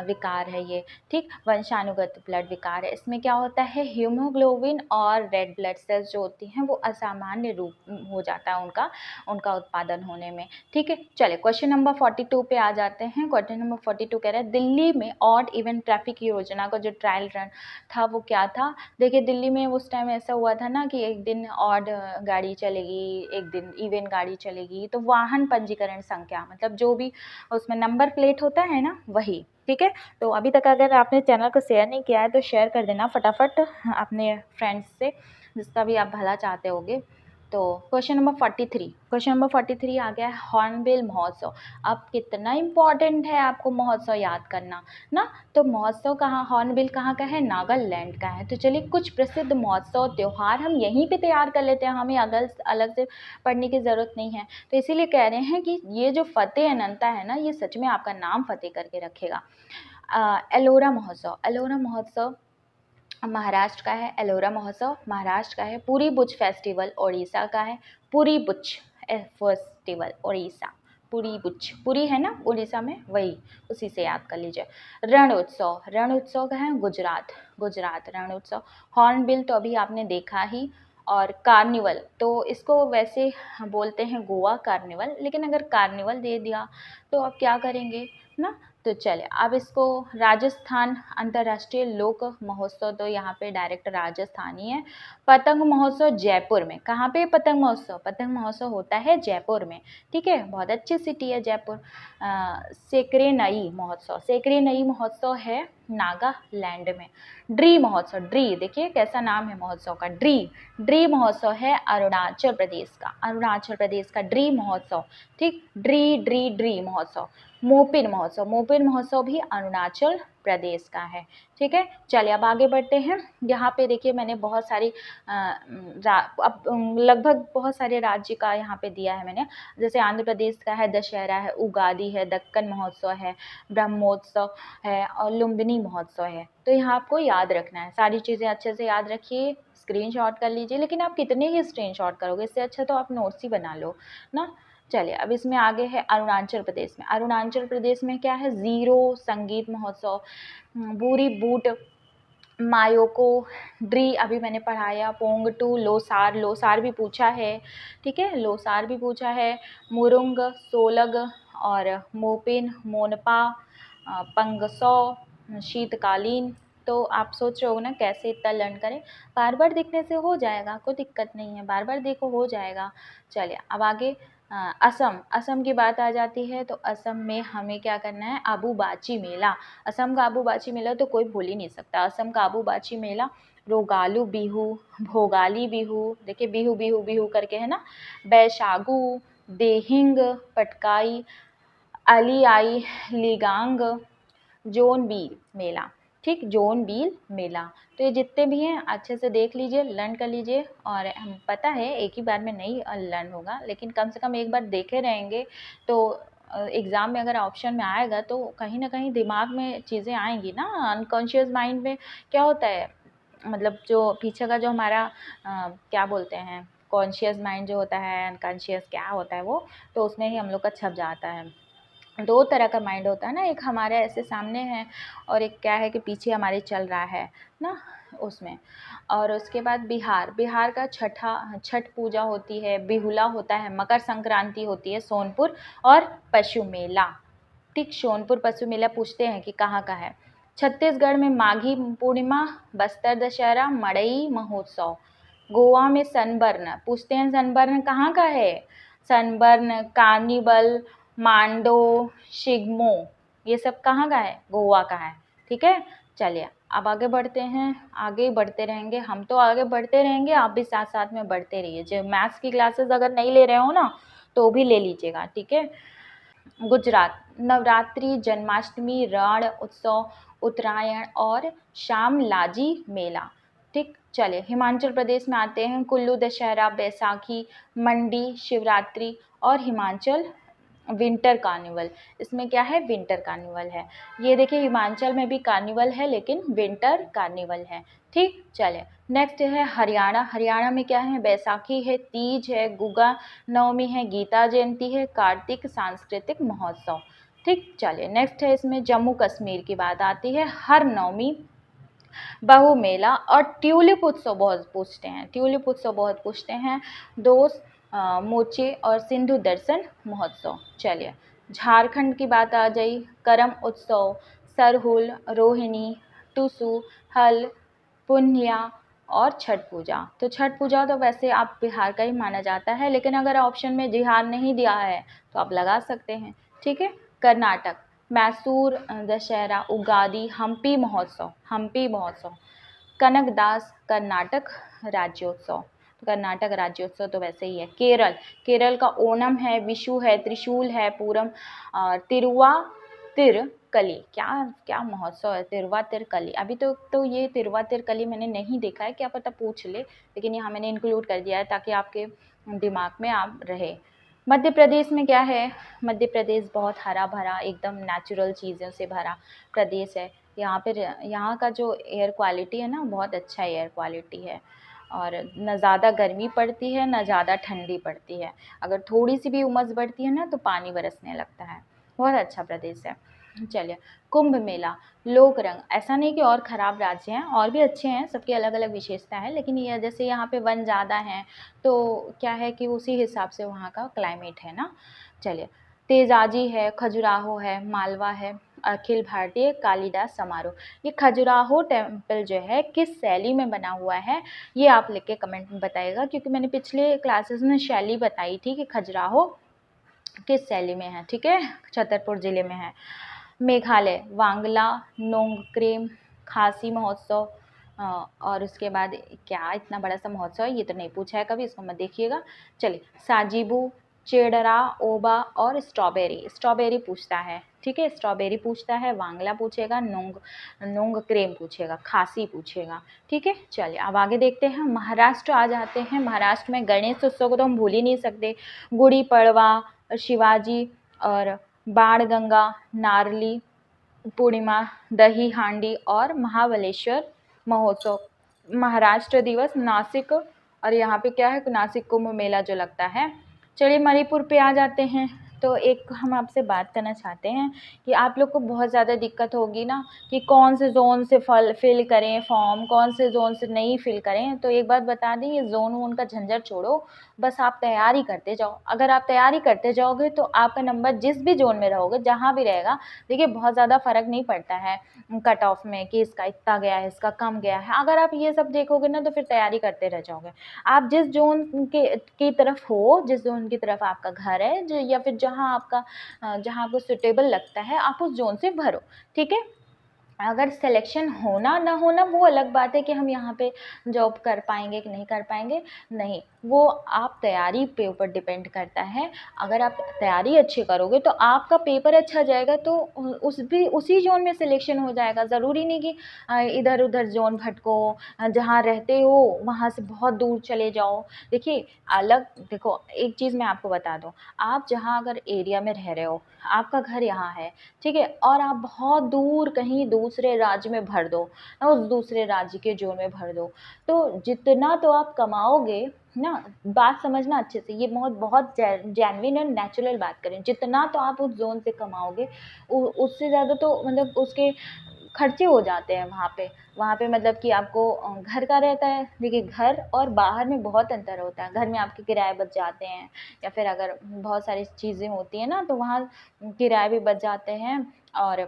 विकार है ये। ठीक, वंशानुगत ब्लड विकार है। इसमें क्या होता है, हीमोग्लोबिन और रेड ब्लड सेल्स जो होती हैं वो असामान्य रूप हो जाता है उनका उत्पादन होने में। ठीक है, चलिए क्वेश्चन नंबर 42 पे आ जाते हैं। क्वेश्चन नंबर 42 कह रहा है दिल्ली में ऑड इवन ट्रैफिक योजना का जो ट्रायल रन था वो क्या था। देखिए दिल्ली में उस टाइम ऐसा हुआ था ना कि एक दिन ऑड गाड़ी चलेगी, एक दिन इवन गाड़ी चलेगी। तो वाहन पंजीकरण संख्या मतलब जो भी उसमें नंबर प्लेट होता है ना वही। ठीक है, तो अभी तक अगर आपने चैनल को शेयर नहीं किया है तो शेयर कर देना फटाफट अपने फ्रेंड्स से, जिसका भी आप भला चाहते होगे। तो क्वेश्चन नंबर 43 आ गया है हॉर्नबिल महोत्सव। अब कितना इम्पॉर्टेंट है आपको महोत्सव याद करना ना। तो महोत्सव कहाँ, हॉर्नबिल कहाँ का है, नागालैंड का है। तो चलिए कुछ प्रसिद्ध महोत्सव त्यौहार हम यहीं पे तैयार कर लेते हैं, हमें अलग से पढ़ने की ज़रूरत नहीं है। तो इसीलिए कह रहे हैं कि ये जो फतेह अनंता है ना, ये सच में आपका नाम फतेह करके रखेगा। एलोरा महोत्सव, एलोरा महोत्सव महाराष्ट्र का है। एलोरा महोत्सव महाराष्ट्र का है। पुरी बुच फेस्टिवल उड़ीसा का है। पुरी बुच फेस्टिवल उड़ीसा, पुरी बुच, पुरी है ना उड़ीसा में, वही उसी से याद कर लीजिए। रण उत्सव, रण उत्सव का है गुजरात, गुजरात रण उत्सव। हॉर्नबिल तो अभी आपने देखा ही। और कार्निवल तो इसको वैसे बोलते हैं गोवा कार्निवल, लेकिन अगर कार्निवल दे दिया तो आप क्या करेंगे ना। तो चले अब इसको राजस्थान अंतर्राष्ट्रीय लोक महोत्सव, तो यहाँ पे डायरेक्ट राजस्थानी है। पतंग महोत्सव जयपुर में, कहाँ पे पतंग महोत्सव, पतंग महोत्सव होता है जयपुर में। ठीक है, बहुत अच्छी सिटी है जयपुर। सेक्रेनई महोत्सव, सेक्रेनई महोत्सव है नागालैंड में। ड्री महोत्सव, ड्री देखिए कैसा नाम है महोत्सव का, ड्री, ड्री महोत्सव है अरुणाचल प्रदेश का, अरुणाचल प्रदेश का ड्री महोत्सव। ठीक, ड्री ड्री ड्री महोत्सव। मोपिन महोत्सव, मोपिन महोत्सव भी अरुणाचल प्रदेश का है। ठीक है, चलिए अब आगे बढ़ते हैं। यहाँ पे देखिए मैंने बहुत सारी अब लगभग बहुत सारे राज्य का यहाँ पे दिया है मैंने। जैसे आंध्र प्रदेश का है दशहरा है, उगादी है, दक्कन महोत्सव है, ब्रह्मोत्सव है और लुम्बिनी महोत्सव है। तो यहाँ आपको याद रखना है, सारी चीज़ें अच्छे से याद रखिए, स्क्रीनशॉट कर लीजिए। लेकिन आप कितने ही स्क्रीनशॉट करोगे, इससे अच्छा तो आप नोट्स ही बना लो ना। चलिए अब इसमें आगे है अरुणाचल प्रदेश में। अरुणाचल प्रदेश में क्या है, ज़ीरो संगीत महोत्सव, बूरी बूट, मायोको, ड्री अभी मैंने पढ़ाया, पोंगटू, लोसार, लोसार भी पूछा है। ठीक है, लोसार भी पूछा है। मुरुंग, सोलग और मोपिन, मोनपा, पंगसौ, शीतकालीन। तो आप सोच रहे हो ना कैसे इतना लर्न करें, बार बार देखने से हो जाएगा, कोई दिक्कत नहीं है, बार बार देखो हो जाएगा। चलिए अब आगे असम, असम की बात आ जाती है तो असम में हमें क्या करना है, आबूबाची मेला। असम का आबूबाची मेला तो कोई भूल ही नहीं सकता। असम का आबूबाची मेला, रोगालू बिहू, भोगाली बिहू, देखिए बिहू बिहू बिहू करके है ना, बैशागु, देहिंग, पटकाई, अलियाई, लिगांग, जोनबील मेला। ठीक, जोनबील मेला। तो ये जितने भी हैं अच्छे से देख लीजिए, लर्न कर लीजिए। और हम पता है एक ही बार में नहीं लर्न होगा, लेकिन कम से कम एक बार देखे रहेंगे तो एग्ज़ाम में अगर ऑप्शन में आएगा तो कहीं ना कहीं दिमाग में चीज़ें आएंगी ना। अनकॉन्शियस माइंड में क्या होता है, मतलब जो पीछे का जो हमारा क्या बोलते हैं, कॉन्शियस माइंड जो होता है, अनकॉन्शियस क्या होता है वो, तो उसमें ही हम लोग का छप जाता है। दो तरह का माइंड होता है ना, एक हमारे ऐसे सामने है और एक क्या है कि पीछे हमारे चल रहा है ना उसमें। और उसके बाद बिहार, बिहार का छठ पूजा होती है, बिहुला होता है, मकर संक्रांति होती है, सोनपुर और पशु मेला। ठीक, सोनपुर पशु मेला पूछते हैं कि कहाँ का है। छत्तीसगढ़ में माघी पूर्णिमा, बस्तर दशहरा, मड़ई महोत्सव। गोवा में सनबर्न पूछते हैं, सनबर्न कहाँ का है, सनबर्न, कार्निवल, मांडो, शिग्मो, ये सब कहाँ का है, गोवा का है। ठीक है। चलिए अब आगे बढ़ते हैं, आगे बढ़ते रहेंगे, हम तो आगे बढ़ते रहेंगे, आप भी साथ साथ में बढ़ते रहिए। जो मैथ्स की क्लासेस अगर नहीं ले रहे हो ना तो भी ले लीजिएगा, ठीक है। गुजरात, नवरात्रि, जन्माष्टमी, रण उत्सव, उत्तरायण और शामलाजी मेला, ठीक। चलिए हिमाचल प्रदेश में आते हैं, कुल्लू दशहरा, बैसाखी, मंडी, शिवरात्रि और हिमाचल विंटर कार्निवल। इसमें क्या है, विंटर कार्निवल है। ये देखिए हिमाचल में भी कार्निवल है लेकिन विंटर कार्निवल है, ठीक। चलिए नेक्स्ट है हरियाणा, हरियाणा में क्या है, बैसाखी है, तीज है, गुगा नवमी है, गीता जयंती है, कार्तिक सांस्कृतिक महोत्सव, ठीक। चलिए नेक्स्ट है इसमें जम्मू कश्मीर की बात आती है, हर नवमी, बहु मेला और ट्यूलिप उत्सव बहुत पूछते हैं, ट्यूलिप उत्सव बहुत पूछते हैं, दोस्त मोचे और सिंधु दर्शन महोत्सव। चलिए झारखंड की बात आ जाई, करम उत्सव, सरहुल, रोहिणी, टुसु, हल, पुन्या और छठ पूजा। तो छठ पूजा तो वैसे आप बिहार का ही माना जाता है, लेकिन अगर ऑप्शन में बिहार नहीं दिया है तो आप लगा सकते हैं, ठीक है। कर्नाटक, मैसूर दशहरा, उगादी, हम्पी महोत्सव, हम्पी महोत्सव, कनकदास, कर्नाटक राज्योत्सव, कर्नाटक राज्योत्सव तो वैसे ही है। केरल, केरल का ओणम है, विशु है, त्रिशूल है, पूरम और तिरुवातिरकली, क्या क्या महोत्सव है तिरुवातिरकली। अभी तो ये तिरुवातिरकली मैंने नहीं देखा है, क्या पता पूछ ले, लेकिन यहाँ मैंने इंक्लूड कर दिया है ताकि आपके दिमाग में आप रहे। मध्य प्रदेश में क्या है, मध्य प्रदेश बहुत हरा भरा एकदम नेचुरल चीज़ों से भरा प्रदेश है। यहाँ पर यहाँ का जो एयर क्वालिटी है ना, बहुत अच्छा एयर क्वालिटी है और न ज़्यादा गर्मी पड़ती है न ज़्यादा ठंडी पड़ती है। अगर थोड़ी सी भी उमस बढ़ती है ना तो पानी बरसने लगता है, बहुत अच्छा प्रदेश है। चलिए कुंभ मेला, लोक रंग, ऐसा नहीं कि और ख़राब राज्य हैं, और भी अच्छे हैं, सबकी अलग अलग विशेषता है, लेकिन ये जैसे यहाँ पे वन ज़्यादा हैं तो क्या है कि उसी हिसाब से वहाँ का क्लाइमेट है ना। चलिए तेजाजी है, खजुराहो है, मालवा है, अखिल भारतीय कालिदास समारोह। ये खजुराहो टेम्पल जो है किस शैली में बना हुआ है, ये आप लिख के कमेंट में बताइएगा, क्योंकि मैंने पिछले क्लासेस में शैली बताई थी कि खजुराहो किस शैली में है, ठीक है, छतरपुर ज़िले में है। मेघालय, वांगला, नोंगक्रेम, खासी महोत्सव और उसके बाद क्या इतना बड़ा सा महोत्सव है, ये तो नहीं पूछा है कभी, इसको मत देखिएगा। चलिए साजीबू, चेडरा, ओबा और स्ट्रॉबेरी, स्ट्रॉबेरी पूछता है, ठीक है, स्ट्रॉबेरी पूछता है, वांगला पूछेगा, नोंग क्रेम पूछेगा, खासी पूछेगा, ठीक है। चलिए अब आगे देखते हैं, महाराष्ट्र आ जाते हैं। महाराष्ट्र में गणेश उत्सव को तो हम भूल ही नहीं सकते, गुड़ी पड़वा, शिवाजी और बाणगंगा, नारली पूर्णिमा, दही हांडी और महाबलेश्वर महोत्सव। महाराष्ट्र दिवस, नासिक, और यहाँ पे क्या है, नासिक कुंभ मेला जो लगता है। चलिए मणिपुर पे आ जाते हैं। तो एक हम आपसे बात करना चाहते हैं कि आप लोग को बहुत ज़्यादा दिक्कत होगी ना कि कौन से ज़ोन से फिल करें फॉर्म, कौन से ज़ोन से नहीं फिल करें। तो एक बात बता दें, ये ज़ोन वोन का झंझट छोड़ो, बस आप तैयारी करते जाओ। अगर आप तैयारी करते जाओगे तो आपका नंबर जिस भी ज़ोन में रहोगे, जहाँ भी रहेगा, देखिए बहुत ज़्यादा फ़र्क नहीं पड़ता है कट ऑफ में कि इसका इतना गया है, इसका कम गया है। अगर आप ये सब देखोगे ना तो फिर तैयारी करते रह जाओगे। आप जिस ज़ोन की तरफ हो, जिस ज़ोन की तरफ आपका घर है, जो या फिर जहाँ आपको सूटेबल लगता है, आप उस ज़ोन से भरो, ठीक है। अगर सिलेक्शन होना ना होना वो अलग बात है कि हम यहाँ पे जॉब कर पाएंगे कि नहीं कर पाएंगे, नहीं, वो आप तैयारी पे ऊपर डिपेंड करता है। अगर आप तैयारी अच्छी करोगे तो आपका पेपर अच्छा जाएगा तो उसी जोन में सिलेक्शन हो जाएगा। ज़रूरी नहीं कि इधर उधर जोन भटको, जहाँ रहते हो वहाँ से बहुत दूर चले जाओ। देखिए देखो एक चीज़ मैं आपको बता दूँ, आप जहाँ अगर एरिया में रह रहे हो, आपका घर यहाँ है, ठीक है, और आप बहुत दूर कहीं दूसरे राज्य में भर दो, उस दूसरे राज्य के जोन में भर दो, तो जितना तो आप कमाओगे ना, बात समझना अच्छे से, ये बहुत जेन्युइन और नेचुरल बात करें, जितना तो आप उस जोन से कमाओगे उससे ज़्यादा तो मतलब उसके खर्चे हो जाते हैं वहाँ पे मतलब कि आपको घर का रहता है। देखिए घर और बाहर में बहुत अंतर होता है। घर में आपके किराए बच जाते हैं, या फिर अगर बहुत सारी चीज़ें होती हैं ना तो वहाँ किराए भी बच जाते हैं, और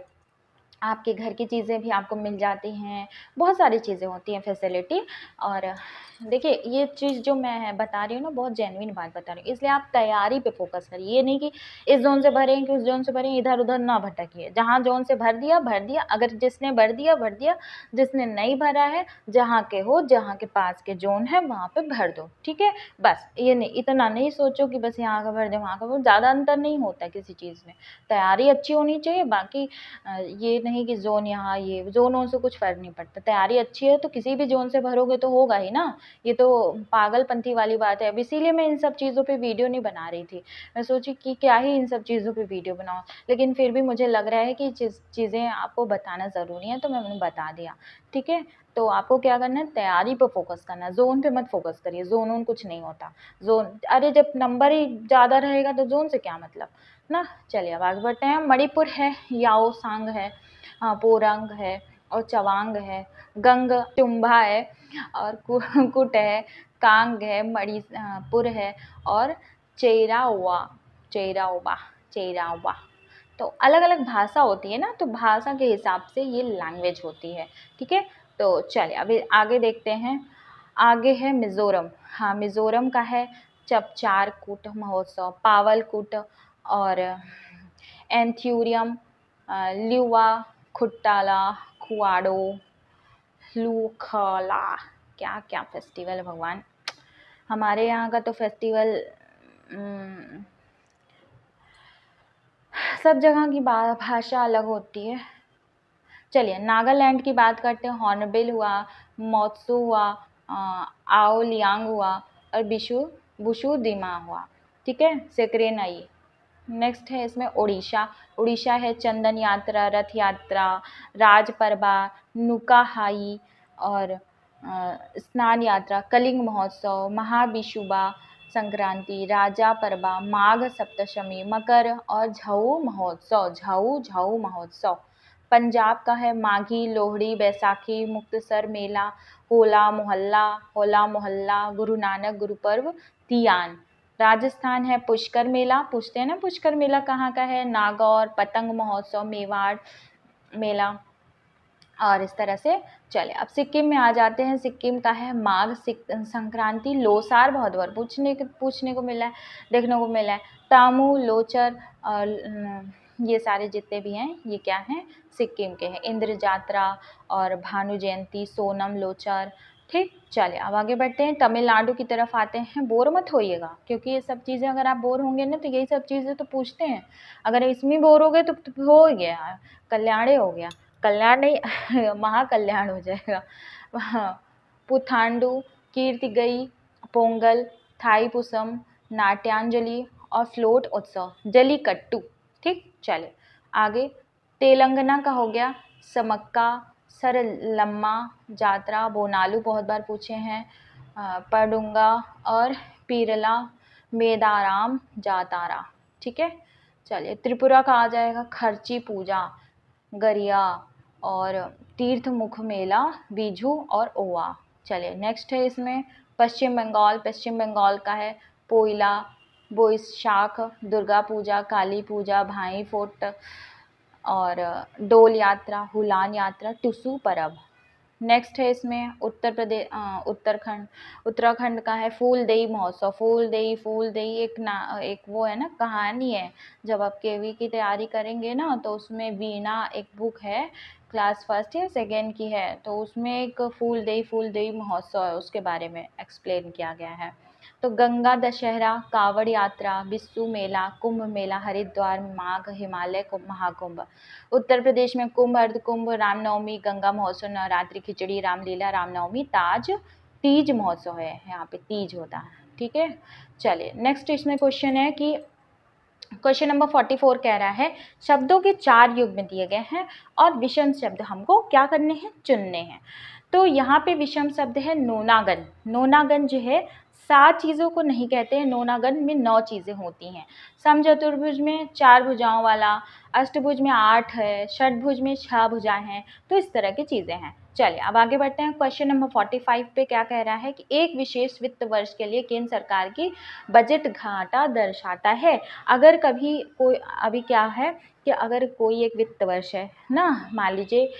आपके घर की चीज़ें भी आपको मिल जाती हैं, बहुत सारी चीज़ें होती हैं फैसिलिटी। और देखिए ये चीज़ जो मैं बता रही हूँ ना, बहुत जेन्युइन बात बता रही हूँ, इसलिए आप तैयारी पे फोकस करिए। ये नहीं कि इस जोन से भरें कि उस जोन से भरें, इधर उधर ना भटकिए। जहाँ जोन से भर दिया भर दिया, अगर जिसने भर दिया भर दिया, जिसने नहीं भरा है जहाँ के हो, जहाँ के पास के जोन है वहाँ पे भर दो, ठीक है। बस ये नहीं, इतना नहीं सोचो कि बस यहाँ का भर दे वहाँ का भर, ज़्यादा अंतर नहीं होता किसी चीज़ में। तैयारी अच्छी होनी चाहिए। बाकी ये नहीं कि जोन यहाँ, ये जोनों से कुछ फर्क नहीं पड़ता। तैयारी अच्छी है तो किसी भी जोन से भरोगे तो होगा ही ना। ये तो पागलपंथी वाली बात है। अब इसीलिए मैं इन सब चीज़ों पे वीडियो नहीं बना रही थी। मैं सोची कि क्या ही इन सब चीज़ों पे वीडियो बनाऊं, लेकिन फिर भी मुझे लग रहा है कि चीज़ें आपको बताना ज़रूरी है, तो मैंने बता दिया, ठीक है। तो आपको क्या करना है, तैयारी पे फोकस करना है, जोन पे मत फोकस करिए। जोन वोन कुछ नहीं होता। जोन, अरे जब नंबर ही ज़्यादा रहेगा तो जोन से क्या मतलब ना। चलिए अब आगे बढ़ते हैं। मणिपुर है, याओसांग है, पोरंग है और चवांग है, गंग चुम्भा है और कुट है, कांग है, मणिपुर है और चेरावा चेरावा चेरावा। तो अलग अलग भाषा होती है ना, तो भाषा के हिसाब से ये लैंग्वेज होती है, ठीक है। तो चलिए अभी आगे देखते हैं। आगे है मिज़ोरम। हाँ, मिज़ोरम का है चपचारकूट महोत्सव, पावलकूट और एंथ्यूरियम, ल्यूवा, खुट्टाला, खुआडो, लूखला। क्या क्या फेस्टिवल है भगवान। हमारे यहाँ का तो फेस्टिवल सब जगह की भाषा अलग होती है। चलिए नागालैंड की बात करते हैं। हॉर्नबिल हुआ, मोत्सू हुआ, आओ लियांग हुआ और बुशु दिमा हुआ, ठीक है। सेक्रेनाई। नेक्स्ट है इसमें उड़ीसा। उड़ीसा है चंदन यात्रा, रथ यात्रा, राज परबा, नुकाहाई और स्नान यात्रा, कलिंग महोत्सव, महाबिशुबा संक्रांति, राजा परबा, माघ सप्तशमी, मकर और झाऊ महोत्सव। झाऊ महोत्सव। पंजाब का है माघी, लोहड़ी, बैसाखी, मुक्तसर मेला, होला मोहल्ला, गुरु नानक गुरुपर्व, तियान। राजस्थान है पुष्कर मेला। पूछते हैं ना पुष्कर मेला कहाँ का है। नागौर, पतंग महोत्सव, मेवाड़ मेला और इस तरह से। चले अब सिक्किम में आ जाते हैं। सिक्किम का है माघ संक्रांति, लोसार। बहुत बार पूछने को मिला है, देखने को मिला है। तामू, लोचर और ये सारे जितने भी हैं ये क्या हैं, सिक्किम के हैं। इंद्र जात्रा और भानु जयंती, सोनम, लोचर, ठीक। चलिए अब आगे बढ़ते हैं। तमिलनाडु की तरफ आते हैं। बोर मत होइएगा, क्योंकि ये सब चीज़ें अगर आप बोर होंगे ना तो यही सब चीज़ें तो पूछते हैं। अगर इसमें बोर हो गए तो हो गया, कल्याण हो गया। कल्याण नहीं महाकल्याण हो जाएगा। हाँ, पुथांडु, कीर्तिगई, पोंगल, थाईपुसम, नाट्यांजलि और फ्लोट उत्सव, जलीकट्टू, ठीक। चले आगे। तेलंगाना का हो गया समक्का, सरलम्मा जात्रा, बोनालू बहुत बार पूछे हैं, पडुंगा और पीरला मेदाराम जातारा, ठीक है। चलिए त्रिपुरा का आ जाएगा खर्ची पूजा, गरिया और तीर्थमुख मेला, बीजू और ओवा। चलिए नेक्स्ट है इसमें पश्चिम बंगाल। पश्चिम बंगाल का है पोइला, बोईशाख, दुर्गा पूजा, काली पूजा, भाई फोर्ट और डोल यात्रा, हुलान यात्रा, टुसू परब। नेक्स्ट है इसमें उत्तराखंड का है फूलदेई महोत्सव। फूलदेई एक वो है ना, कहानी है। जब आप केवी की तैयारी करेंगे ना तो उसमें वीणा एक बुक है, क्लास फर्स्ट या सेकेंड की है, तो उसमें एक फूलदेई महोत्सव है, उसके बारे में एक्सप्लेन किया गया है। तो गंगा दशहरा, कावड़ यात्रा, बिस्सू मेला, कुंभ मेला, हरिद्वार, माघ, हिमालय कुंभ, महाकुंभ। उत्तर प्रदेश में कुंभ, अर्धकुंभ, रामनवमी, गंगा महोत्सव, नवरात्रि, खिचड़ी, रामलीला, रामनवमी, तीज महोत्सव है, यहाँ पे तीज होता है, ठीक है। चलिए नेक्स्ट इसमें क्वेश्चन है कि क्वेश्चन नंबर 44 कह रहा है शब्दों के 4 युग में दिए गए हैं और विषम शब्द हमको क्या करने हैं, चुनने हैं। तो यहाँ पे विषम शब्द है नोनागन। नोनागन जो है 7 चीज़ों को नहीं कहते हैं, नोनागन में 9 चीज़ें होती हैं। समचतुर्भुज में 4 भुजाओं वाला, अष्टभुज में 8 है, षटभुज में 6 भुजाएं हैं। तो इस तरह की चीज़ें हैं। चलिए अब आगे बढ़ते हैं। क्वेश्चन नंबर 45 पे क्या कह रहा है कि एक विशेष वित्त वर्ष के लिए केंद्र सरकार की बजट घाटा दर्शाता है। अगर कभी कोई अभी क्या है कि अगर कोई एक वित्त वर्ष है ना, मान लीजिए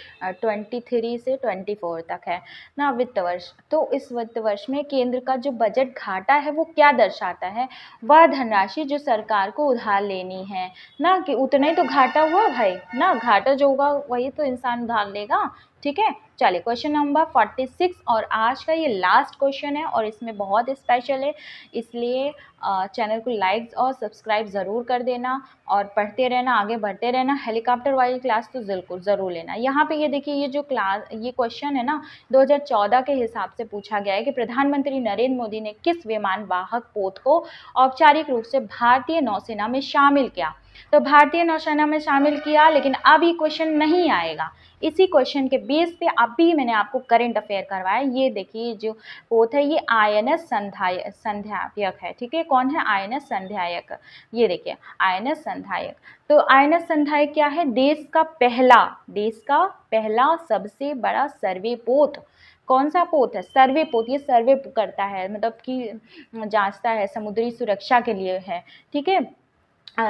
23 से 24 तक है ना वित्त वर्ष, तो इस वित्त वर्ष में केंद्र का जो बजट घाटा है वो क्या दर्शाता है? वह धनराशि जो सरकार को उधार लेनी है ना, कि उतना ही तो घाटा हुआ भाई ना, घाटा जो होगा वही तो इंसान उधार लेगा। ठीक है, चलिए क्वेश्चन नंबर 46 और आज का ये लास्ट क्वेश्चन है और इसमें बहुत स्पेशल है, इसलिए चैनल को लाइक और सब्सक्राइब ज़रूर कर देना और पढ़ते रहना, आगे बढ़ते रहना। हेलीकॉप्टर वाली क्लास तो ज़रूर लेना। यहाँ पे ये देखिए, ये जो ये क्वेश्चन है ना 2014 के हिसाब से पूछा गया है कि प्रधानमंत्री नरेंद्र मोदी ने किस विमान वाहक पोत को औपचारिक रूप से भारतीय नौसेना में शामिल किया? तो भारतीय नौसेना में शामिल किया, लेकिन अब ये क्वेश्चन नहीं आएगा। इसी क्वेश्चन के बेस पे अभी मैंने आपको करंट अफेयर करवाया। ये देखिए जो पोत है ये INS संध्यायक है। ठीक है, कौन है? INS संध्यायक। ये देखिए INS संध्यायक। तो INS संध्यायक क्या है? देश का पहला सबसे बड़ा सर्वे पोत। कौन सा पोत है? सर्वे पोत। ये सर्वे करता है, मतलब कि जांचता है, समुद्री सुरक्षा के लिए है। ठीक है,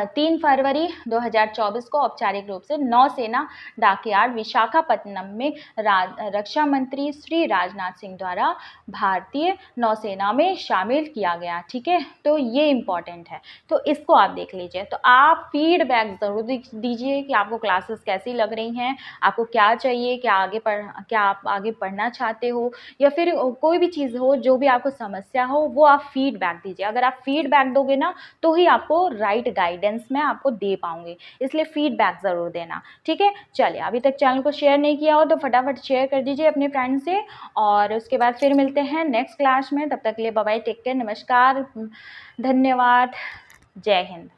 3 फरवरी 2024 को औपचारिक रूप से नौसेना डॉकयार्ड विशाखापट्टनम में रक्षा मंत्री श्री राजनाथ सिंह द्वारा भारतीय नौसेना में शामिल किया गया। ठीक है, तो ये इम्पॉर्टेंट है, तो इसको आप देख लीजिए। तो आप फीडबैक ज़रूर दीजिए कि आपको क्लासेस कैसी लग रही हैं, आपको क्या चाहिए, क्या आप आगे पढ़ना चाहते हो, या फिर कोई भी चीज़ हो, जो भी आपको समस्या हो वो आप फीडबैक दीजिए। अगर आप फीडबैक दोगे ना तो ही आपको राइट गाइडेंस मैं आपको दे पाऊंगी, इसलिए फीडबैक ज़रूर देना। ठीक है, चलिए अभी तक चैनल को शेयर नहीं किया हो तो फटाफट शेयर कर दीजिए अपने फ्रेंड से, और उसके बाद फिर मिलते हैं नेक्स्ट क्लास में। तब तक के लिए बाय बाय, टेक केयर, नमस्कार, धन्यवाद, जय हिंद।